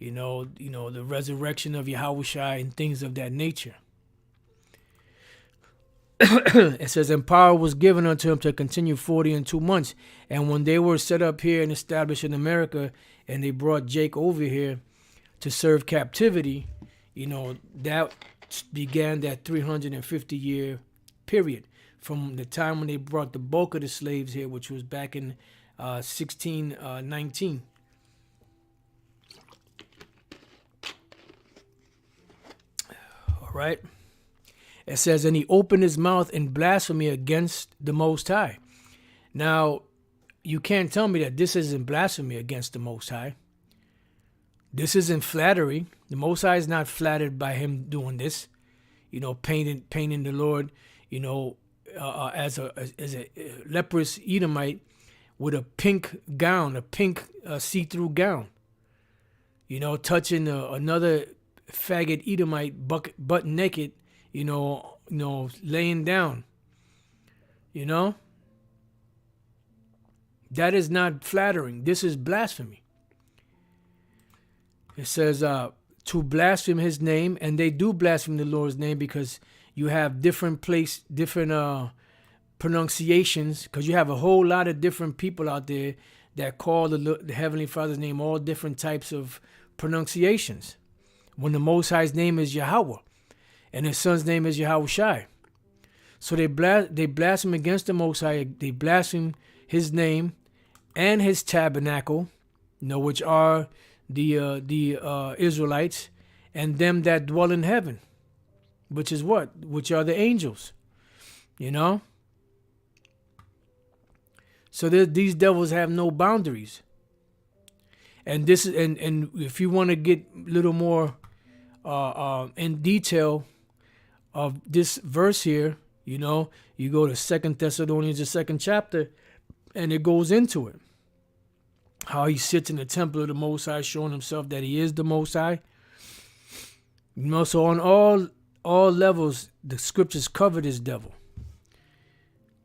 S1: the resurrection of Yahushua and things of that nature. It says, and power was given unto him to continue 42 months. And when they were set up here and established in America, and they brought Jake over here to serve captivity, that began that 350-year period from the time when they brought the bulk of the slaves here, which was back in 16:19. All right. It says, and he opened his mouth in blasphemy against the Most High. Now, you can't tell me that this isn't blasphemy against the Most High. This isn't flattery. The Most High is not flattered by him doing this. Painting the Lord, as a leprous Edomite with a pink gown, a pink see-through gown. Touching another faggot Edomite butt naked, laying down. That is not flattering. This is blasphemy. It says to blaspheme his name, and they do blaspheme the Lord's name because you have different pronunciations, because you have a whole lot of different people out there that call the Heavenly Father's name all different types of pronunciations. When the Most High's name is Yahweh, and his son's name is Yahushai. So they blaspheme against the Most High. They blaspheme his name and his tabernacle, which are the Israelites, and them that dwell in heaven, which is what? Which are the angels. So these devils have no boundaries. And this is and if you want to get a little more in detail of this verse here, you go to 2 Thessalonians, the 2nd chapter, and it goes into it. How he sits in the temple of the Most High, showing himself that he is the Most High. So on all levels, the scriptures cover this devil.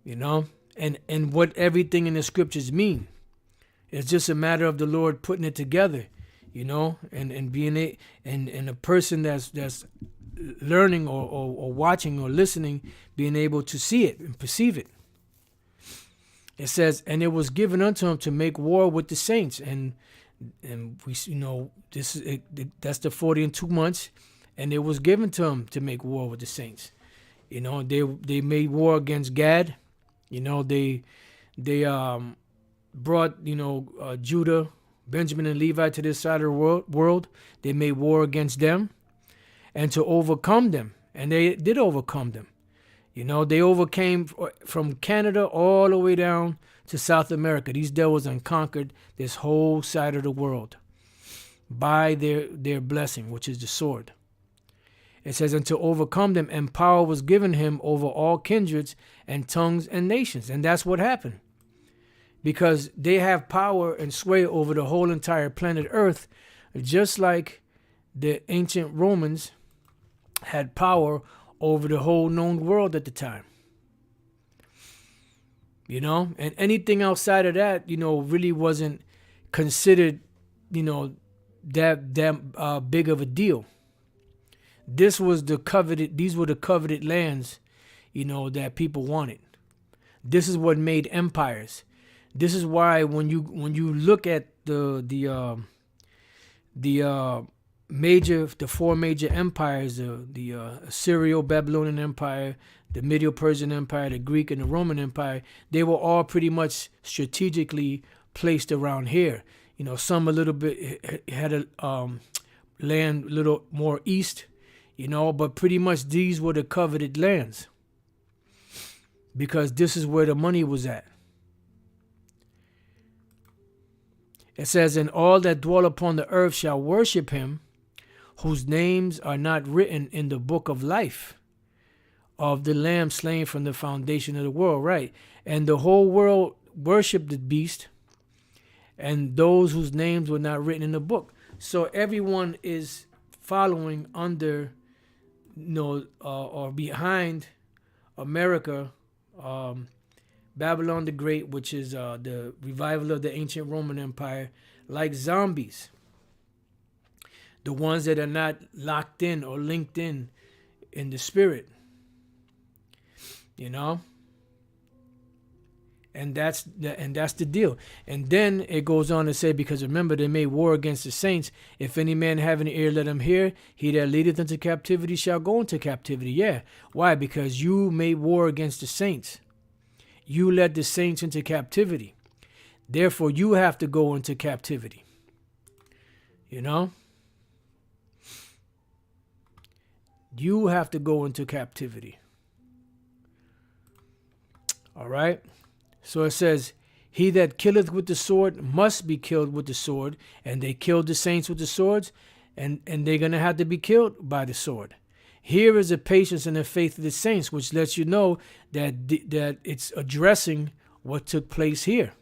S1: And what everything in the scriptures mean. It's just a matter of the Lord putting it together, and being and a person that's learning or watching or listening, being able to see it and perceive it. It says, and it was given unto him to make war with the saints, and we this is that's the 40 and 2 months, and it was given to him to make war with the saints. They made war against Gad. They brought Judah, Benjamin, and Levi to this side of the world. They made war against them, and to overcome them, and they did overcome them. They overcame from Canada all the way down to South America. These devils conquered this whole side of the world by their blessing, which is the sword. It says, and to overcome them, and power was given him over all kindreds and tongues and nations. And that's what happened. Because they have power and sway over the whole entire planet Earth, just like the ancient Romans had power over the whole known world at the time. And anything outside of that, really wasn't considered, that big of a deal. These were the coveted lands, that people wanted. This is what made empires. This is why when you look at the four major empires, the Assyrio-Babylonian Empire, the Medo-Persian Empire, the Greek and the Roman Empire, they were all pretty much strategically placed around here. Some a little bit had a land a little more east, but pretty much these were the coveted lands, because this is where the money was at. It says, and all that dwell upon the earth shall worship him, whose names are not written in the book of life of the Lamb slain from the foundation of the world. Right. And the whole world worshiped the beast and those whose names were not written in the book. So everyone is following under, or behind America, Babylon the Great, which is the revival of the ancient Roman Empire, like zombies. The ones that are not locked in or linked in the spirit, and that's the deal. And then it goes on to say, because remember, they made war against the saints. If any man have an ear, let him hear. He that leadeth into captivity shall go into captivity. Yeah. Why? Because you made war against the saints. You led the saints into captivity. Therefore, you have to go into captivity. You know? You have to go into captivity. All right? So it says, he that killeth with the sword must be killed with the sword. And they killed the saints with the swords. And they're going to have to be killed by the sword. Here is the patience and the faith of the saints, which lets you know that that it's addressing what took place here.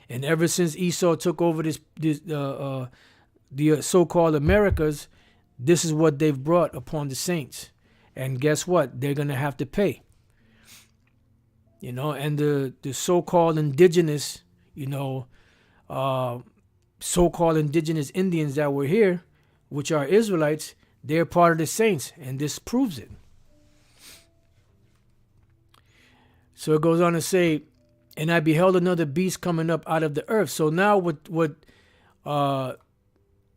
S1: And ever since Esau took over the so-called Americas, this is what they've brought upon the saints. And guess what? They're going to have to pay. You know, and the so-called indigenous, you know, so-called indigenous Indians that were here, which are Israelites, they're part of the saints, and this proves it. So it goes on to say, and I beheld another beast coming up out of the earth. So now what the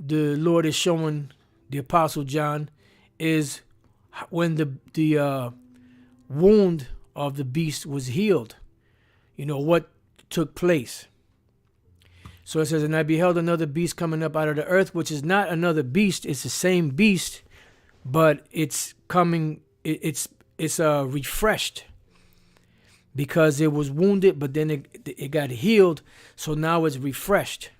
S1: Lord is showing the Apostle John is when the wound of the beast was healed. You know, what took place. So it says, and I beheld another beast coming up out of the earth, which is not another beast. It's the same beast, but it's coming, it's refreshed because it was wounded, but then it got healed. So now it's refreshed.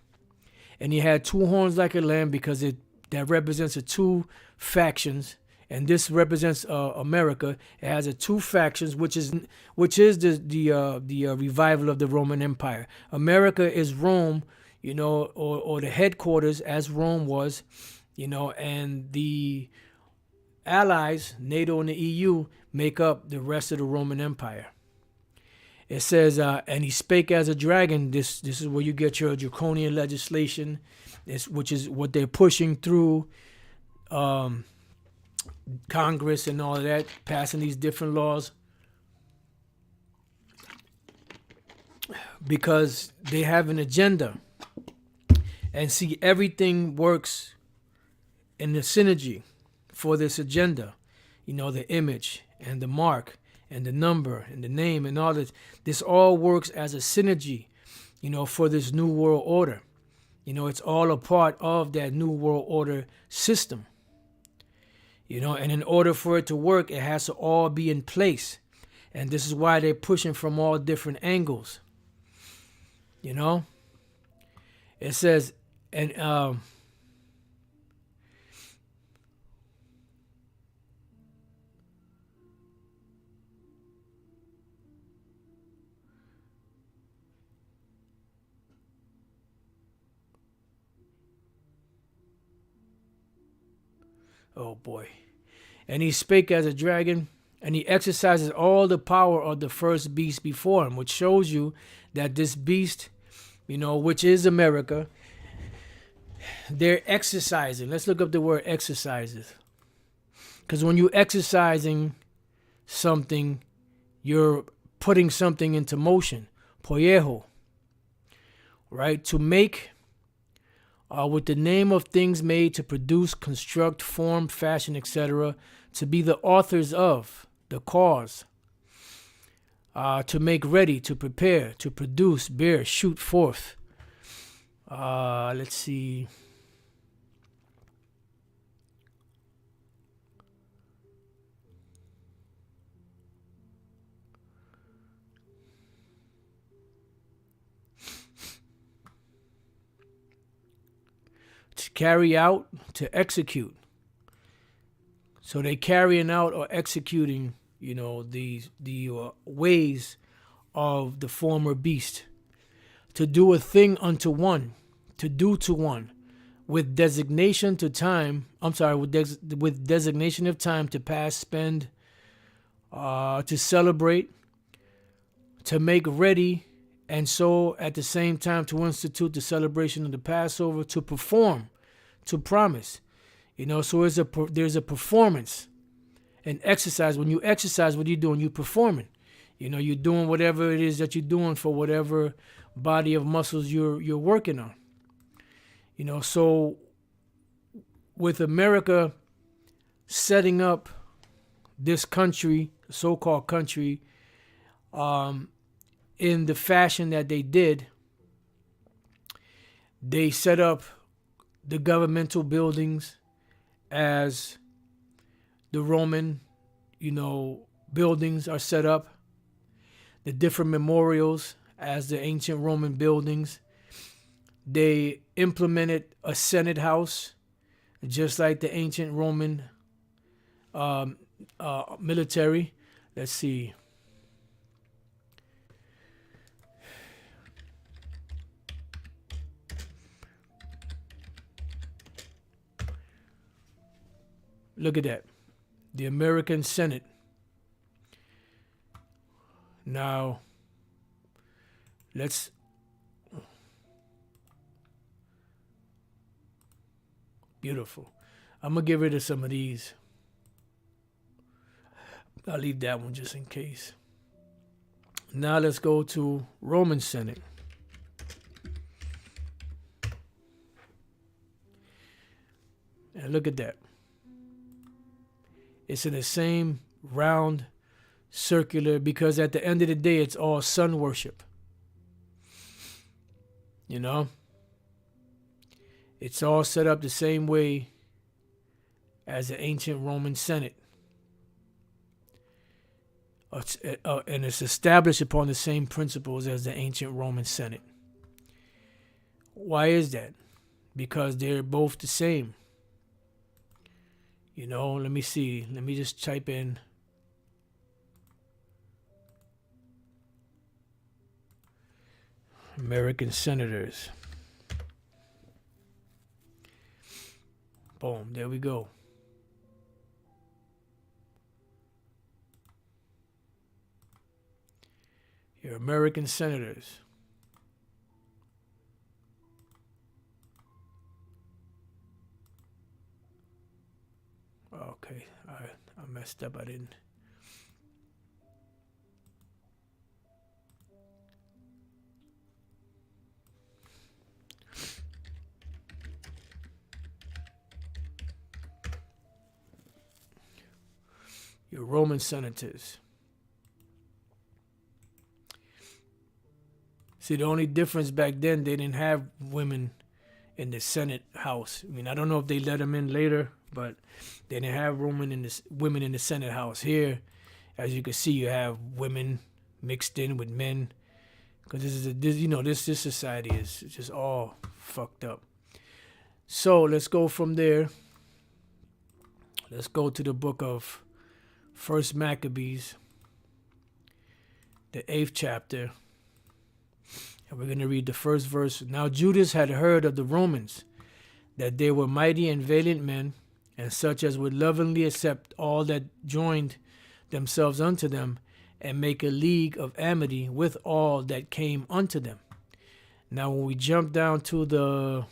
S1: And he had two horns like a lamb because that represents the two factions. And this represents America. It has two factions, which is the revival of the Roman Empire. America is Rome, you know, or the headquarters as Rome was, you know, and the allies, NATO and the EU, make up the rest of the Roman Empire. It says, and he spake as a dragon. This is where you get your draconian legislation, which is what they're pushing through Congress and all of that, passing these different laws because they have an agenda. And see, everything works in the synergy for this agenda. You know, the image and the mark and the number and the name and all this. This all works as a synergy, you know, for this new world order. You know, it's all a part of that new world order system. You know, and in order for it to work, it has to all be in place. And this is why they're pushing from all different angles. You know, it says, and oh boy. And he spake as a dragon, and he exercises all the power of the first beast before him, which shows you that this beast, you know, which is America, they're exercising. Let's look up the word exercises. Because when you're exercising something, you're putting something into motion. Poieho. Right? To make, with the name of things made, to produce, construct, form, fashion, etc. To be the authors of, the cause. To make ready, to prepare, to produce, bear, shoot forth. Let's see. To carry out, to execute. So they carrying out or executing, you know, the ways of the former beast. To do a thing unto one, to do to one, with designation to time. I'm sorry, with designation of time to pass, spend, to celebrate, to make ready, and so at the same time to institute the celebration of the Passover, to perform, to promise. You know, so there's a performance, an exercise. When you exercise, what are you doing? You're performing. You know, you're doing whatever it is that you're doing for whatever body of muscles you're working on. You know, so with America setting up this country, so-called country, in the fashion that they did, They set up the governmental buildings as the Roman, buildings are set up. The different memorials as the ancient Roman buildings. They implemented a Senate house, just like the ancient Roman military. Let's see. Look at that. The American Senate. Now, let's beautiful. I'm gonna get rid of some of these. I'll leave that one just in case. Now let's go to Roman Senate. And look at that. It's in the same round, circular, because at the end of the day, it's all sun worship. It's all set up the same way as the ancient Roman Senate. And it's established upon the same principles as the ancient Roman Senate. Why is that? Because they're both the same. Let me see. Let me just type in American senators. Boom, there we go. Your American senators. Okay, I messed up. I didn't. Your Roman senators. See, the only difference back then, they didn't have women in the Senate house. I mean, I don't know if they let them in later, but they didn't have women in the Senate house. Here, as you can see, you have women mixed in with men, because this society is just all fucked up. So let's go from there. Let's go to the book of First Maccabees, the 8th chapter. And we're going to read the first verse. Now Judas had heard of the Romans, that they were mighty and valiant men, and such as would lovingly accept all that joined themselves unto them, and make a league of amity with all that came unto them. Now when we jump down to the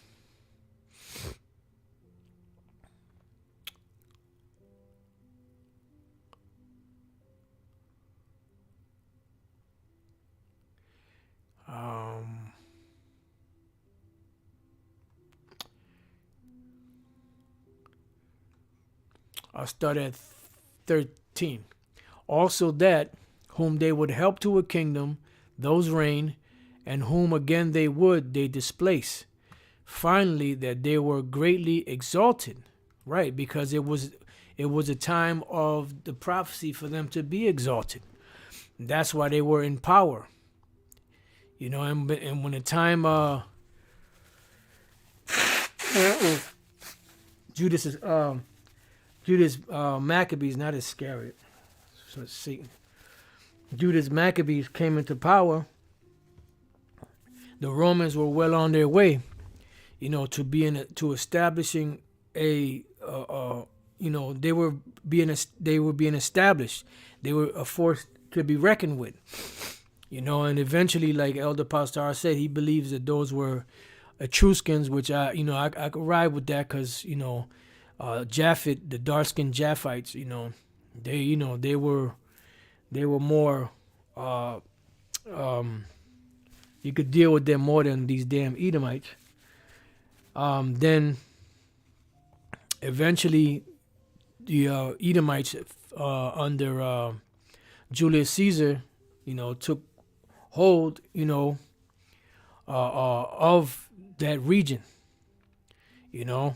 S1: I'll start at 13. Also that whom they would help to a kingdom, those reign, and whom again they displace. Finally, that they were greatly exalted, right? Because it was a time of the prophecy for them to be exalted. That's why they were in power. And when the time Judas Maccabees, not Iscariot, so let's see. Judas Maccabees came into power. The Romans were well on their way, to establishing they were being established. They were a force to be reckoned with, and eventually, like Elder Pastor said, he believes that those were Etruscans, which I could ride with that, because Japhet, the dark-skinned Japhites, they were more you could deal with them more than these damn Edomites. Then eventually the Edomites under Julius Caesar, took hold, of that region. You know,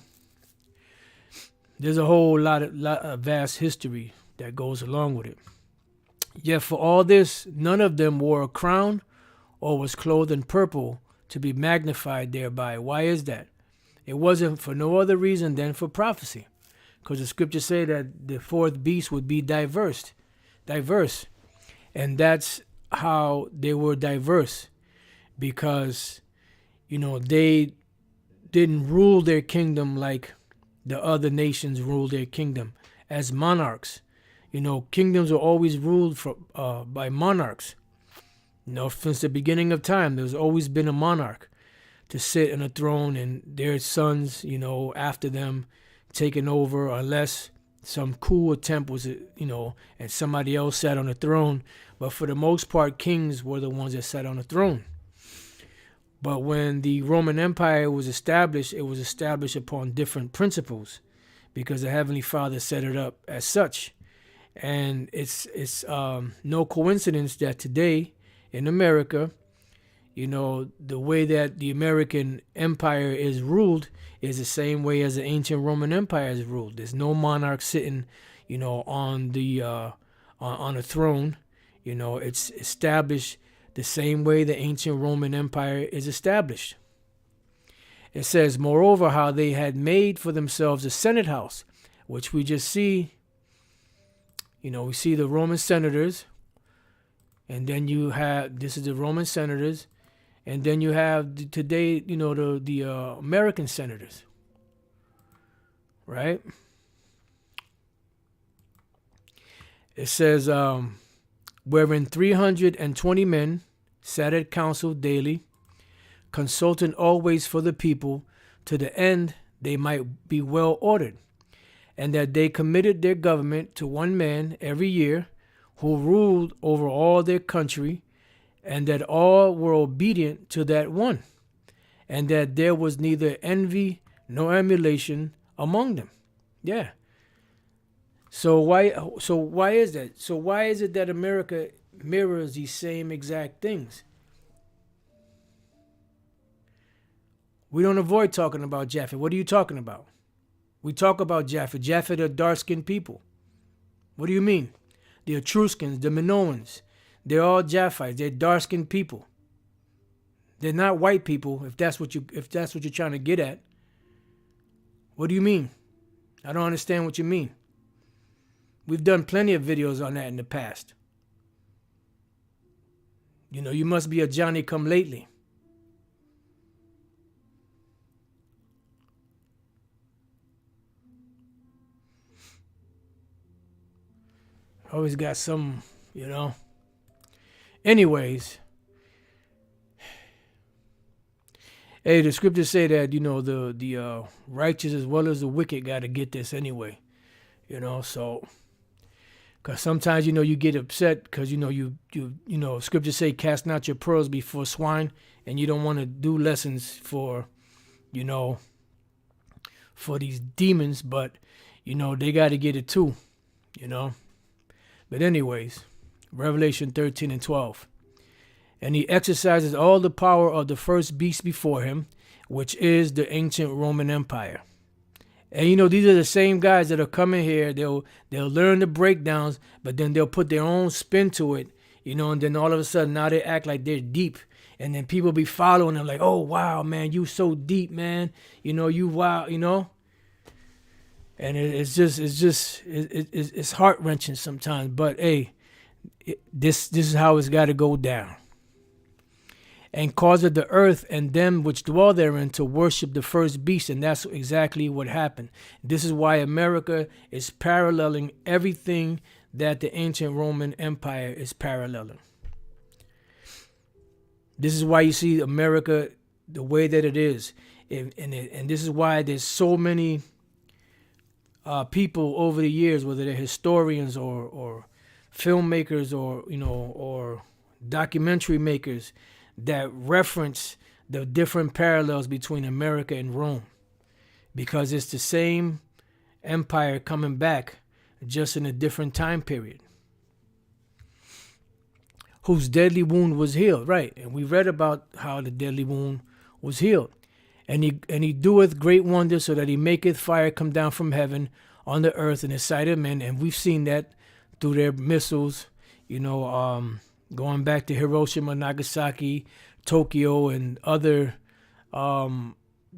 S1: there's a whole lot of vast history that goes along with it. Yet for all this, none of them wore a crown or was clothed in purple to be magnified thereby. Why is that? It wasn't for no other reason than for prophecy. Because the scriptures say that the fourth beast would be diverse. And that's how they were diverse. Because, they didn't rule their kingdom like the other nations ruled their kingdom as monarchs. Kingdoms are always ruled by monarchs. Since the beginning of time, there's always been a monarch to sit on a throne, and their sons, after them, taking over, unless some coup attempt was, and somebody else sat on the throne. But for the most part, kings were the ones that sat on the throne. But when the Roman Empire was established, it was established upon different principles because the Heavenly Father set it up as such. And it's no coincidence that today in America, the way that the American Empire is ruled is the same way as the ancient Roman Empire is ruled. There's no monarch sitting, on a throne. It's established the same way the ancient Roman Empire is established. It says, moreover, how they had made for themselves a Senate house, which we just see. We see the Roman senators, and then this is the Roman senators, and then you have today, the American senators, right? It says, wherein 320 men sat at council daily, consulting always for the people, to the end they might be well ordered, and that they committed their government to one man every year, who ruled over all their country, and that all were obedient to that one, and that there was neither envy nor emulation among them. Yeah. So why is that? So why is it that America mirrors these same exact things? We don't avoid talking about Japhet. What are you talking about? We talk about Japhet. Japhet are dark-skinned people. What do you mean? The Etruscans, the Minoans, they're all Japhites. They're dark-skinned people. They're not white people, if that's what you're trying to get at. What do you mean? I don't understand what you mean. We've done plenty of videos on that in the past. You must be a Johnny-come-lately. Always got some, Anyways. Hey, the scriptures say that, the righteous as well as the wicked got to get this anyway. So. Because sometimes, you get upset because, scriptures say cast not your pearls before swine, and you don't want to do lessons for these demons, but, they got to get it too, But anyways, Revelation 13 and 12. And he exercises all the power of the first beast before him, which is the ancient Roman Empire. And these are the same guys that are coming here. They'll learn the breakdowns, but then they'll put their own spin to it, and then all of a sudden now they act like they're deep. And then people be following them like, oh wow, man, you so deep, man. You wow, And it's heart-wrenching sometimes. But hey, this is how it's got to go down. And causeth the earth and them which dwell therein to worship the first beast. And that's exactly what happened. This is why America is paralleling everything that the ancient Roman Empire is paralleling. This is why you see America the way that it is. And this is why there's so many people over the years, whether they're historians or filmmakers or documentary makers, that reference the different parallels between America and Rome, because it's the same empire coming back, just in a different time period, whose deadly wound was healed, right? And we read about how the deadly wound was healed. he doeth great wonders, so that he maketh fire come down from heaven on the earth in the sight of men. And we've seen that through their missiles, going back to Hiroshima, Nagasaki, Tokyo, and other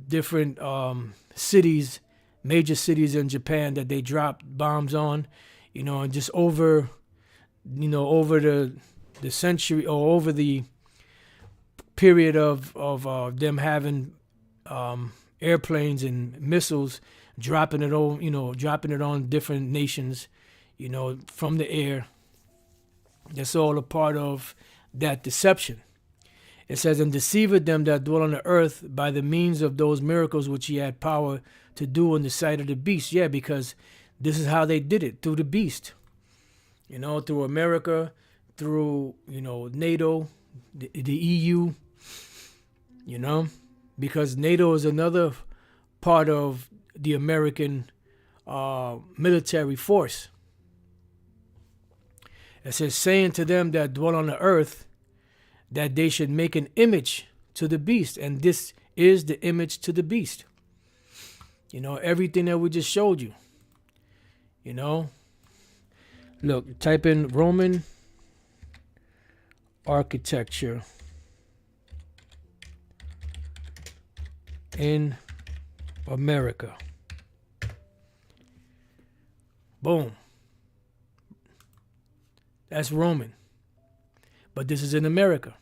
S1: different cities, major cities in Japan that they dropped bombs on, and just over the century, or over the period of them having airplanes and missiles, dropping it on different nations, from the air. That's all a part of that deception. It says, and deceiveth them that dwell on the earth by the means of those miracles which he had power to do in the sight of the beast. Yeah, because this is how they did it, through the beast. Through America, through, NATO, the EU, because NATO is another part of the American military force. It says, saying to them that dwell on the earth, that they should make an image to the beast. And this is the image to the beast. Everything that we just showed you. Look, type in Roman architecture in America. Boom. That's Roman. But this is in America.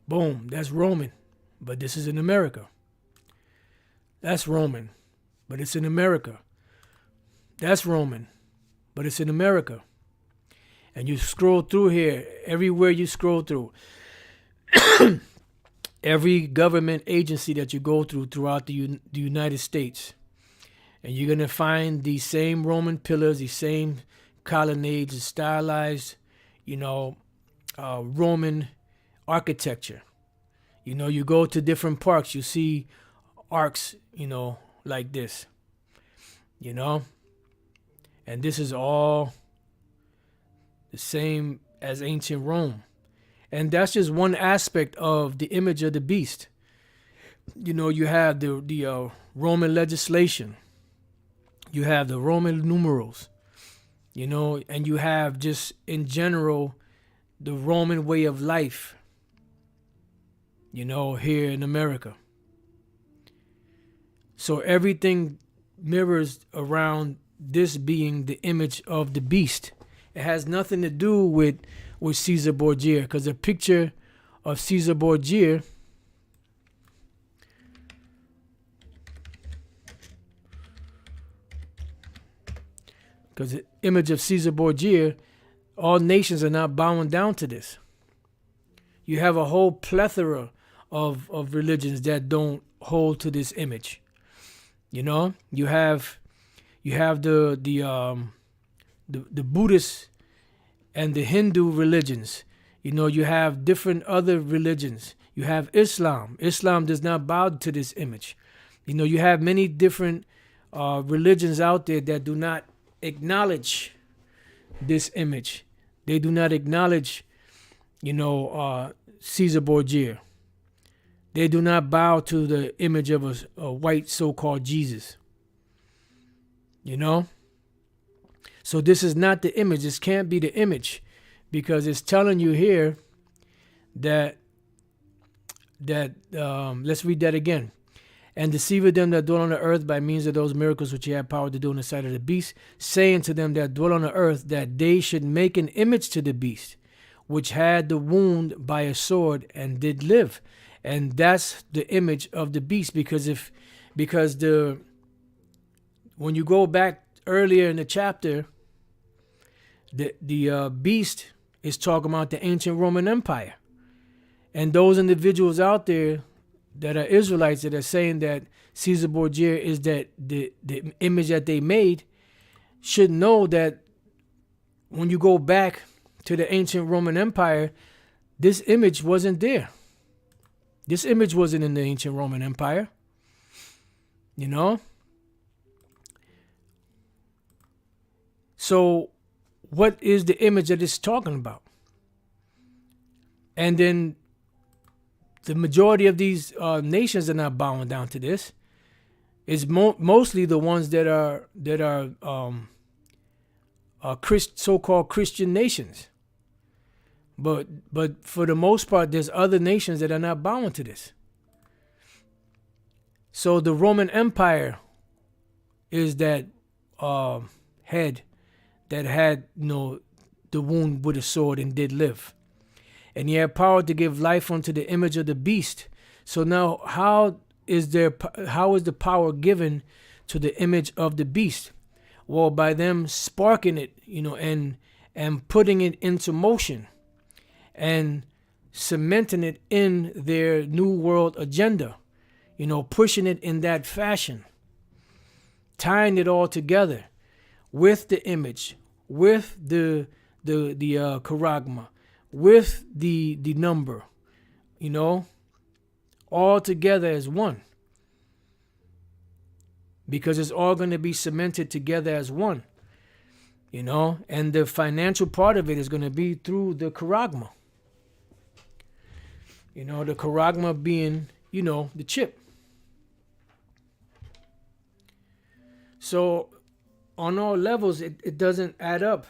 S1: Boom. That's Roman. But this is in America. That's Roman. But it's in America. That's Roman. But it's in America. And you scroll through here, everywhere you scroll through, every government agency that you go through throughout the United States, and you're going to find these same Roman pillars, these same colonnades, and stylized, Roman architecture. You go to different parks, you see arcs, like this, and this is all the same as ancient Rome. And that's just one aspect of the image of the beast. You have the Roman legislation. You have the Roman numerals, and you have just in general the Roman way of life, here in America. So everything mirrors around this being the image of the beast. It has nothing to do with Caesar Borgia, because a picture of Caesar Borgia because the image of Caesar Borgia, all nations are not bowing down to this. You have a whole plethora of religions that don't hold to this image. You have the Buddhist and the Hindu religions. You have different other religions. You have Islam. Islam does not bow to this image. You have many different religions out there that do not acknowledge this image. They do not acknowledge, Caesar Borgia. They do not bow to the image of a white so-called Jesus. So this is not the image. This can't be the image, because it's telling you here that let's read that again. And deceiveth them that dwell on the earth by means of those miracles which he had power to do in the sight of the beast, saying to them that dwell on the earth that they should make an image to the beast, which had the wound by a sword and did live. And that's the image of the beast, because when you go back earlier in the chapter, the beast is talking about the ancient Roman Empire. And those individuals out there that are Israelites that are saying that Caesar Borgia is that the image that they made should know that when you go back to the ancient Roman Empire, this image wasn't there. This image wasn't in the ancient Roman Empire. So what is the image that it's talking about? And then the majority of these nations are not bowing down to this. It's mostly the ones that are so-called Christian nations. But for the most part, there's other nations that are not bowing to this. So the Roman Empire is that head that had, the wound with a sword and did live. And he had power to give life unto the image of the beast. So now how is the power given to the image of the beast? Well, by them sparking it, and putting it into motion and cementing it in their new world agenda, pushing it in that fashion, tying it all together with the image, with the charagma, with the number, all together as one. Because it's all going to be cemented together as one, and the financial part of it is going to be through the charagma. The charagma being, the chip. So on all levels, it doesn't add up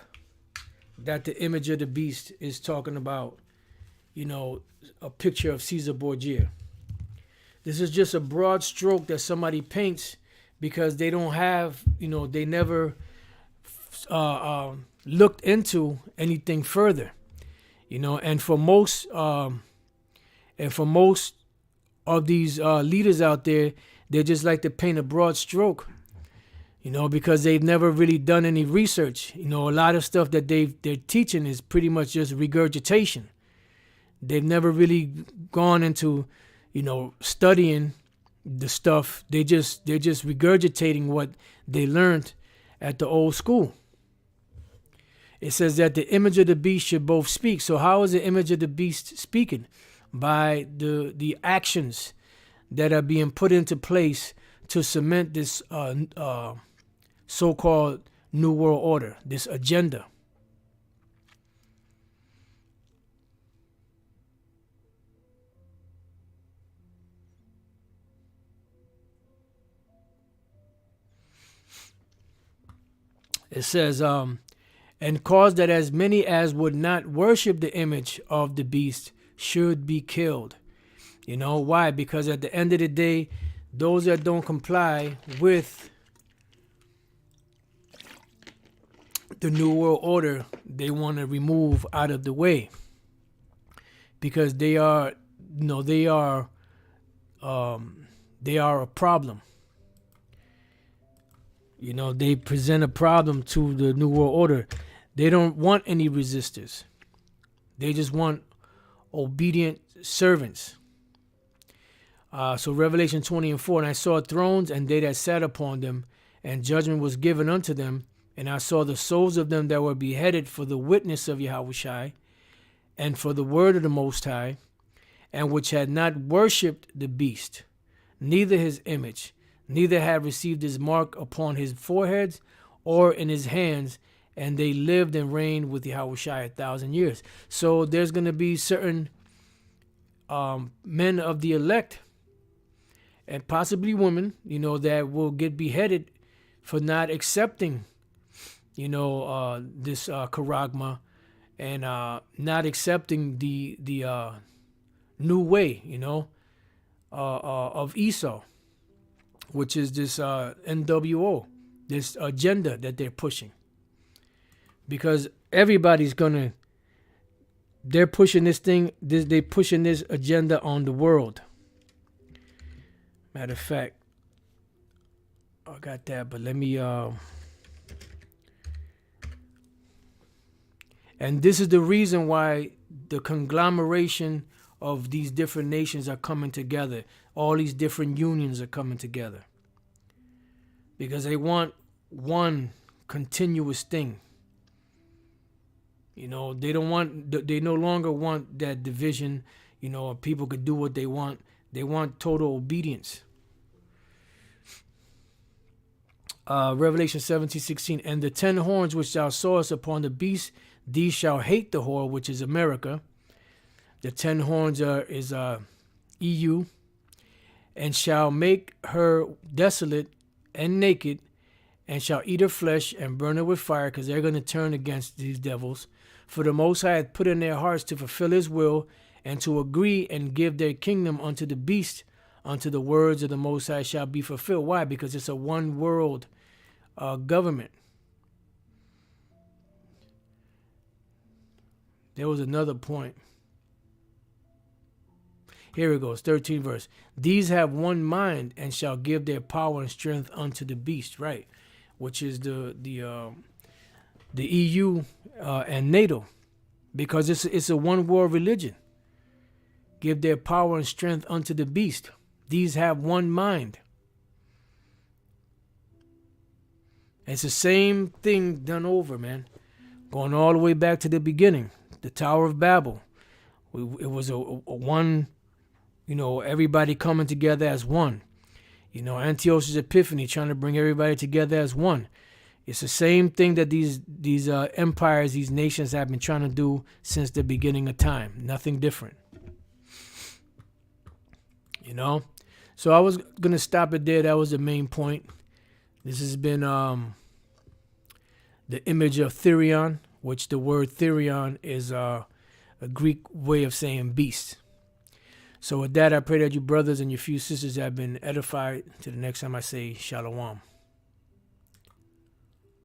S1: that the image of the beast is talking about, a picture of Caesar Borgia. This is just a broad stroke that somebody paints because they don't have, they never looked into anything further, and for most of these leaders out there, they just like to paint a broad stroke, because they've never really done any research. A lot of stuff that they're teaching is pretty much just regurgitation. They've never really gone into, studying the stuff. They're just regurgitating what they learned at the old school. It says that the image of the beast should both speak. So how is the image of the beast speaking? By the actions that are being put into place to cement this so-called New World Order, this agenda. It says, and cause that as many as would not worship the image of the beast should be killed. Why? Because at the end of the day, those that don't comply with the New World Order, they want to remove out of the way. Because they are a problem. They present a problem to the New World Order. They don't want any resistors. They just want obedient servants. So Revelation 20:4, and I saw thrones, and they that sat upon them, and judgment was given unto them. And I saw the souls of them that were beheaded for the witness of Yahushai, and for the word of the Most High, and which had not worshipped the beast, neither his image, neither had received his mark upon his foreheads or in his hands, and they lived and reigned with Yahushua 1,000 years. So there's going to be certain men of the elect, and possibly women, that will get beheaded for not accepting, this charagma, and not accepting the new way, of Esau, which is this NWO, this agenda that they're pushing. Because everybody's they're pushing this thing, they're pushing this agenda on the world. Matter of fact, I got that, but let me, and this is the reason why the conglomeration of these different nations are coming together. All these different unions are coming together. Because they want one continuous thing. They don't want, they no longer want that division, people could do what they want. They want total obedience. Revelation 17:16, and the 10 horns which thou sawest upon the beast, these shall hate the whore, which is America. The 10 horns is EU, and shall make her desolate and naked, and shall eat her flesh and burn her with fire, because they're going to turn against these devils. For the Most High hath put in their hearts to fulfill his will, and to agree and give their kingdom unto the beast, unto the words of the Most High shall be fulfilled. Why? Because it's a one world government. There was another point. Here it goes, 13th verse. These have one mind, and shall give their power and strength unto the beast, right? Which is the EU and NATO, because it's a one world religion. Give their power and strength unto the beast. These have one mind. It's the same thing done over, man. Going all the way back to the beginning, the Tower of Babel. It was a one, everybody coming together as one. Antiochus Epiphany trying to bring everybody together as one. It's the same thing that these empires, these nations have been trying to do since the beginning of time. Nothing different. So I was going to stop it there. That was the main point. This has been the image of Thērion, which the word Thērion is a Greek way of saying beast. So with that, I pray that you brothers and your few sisters have been edified. Till the next time I say Shalom.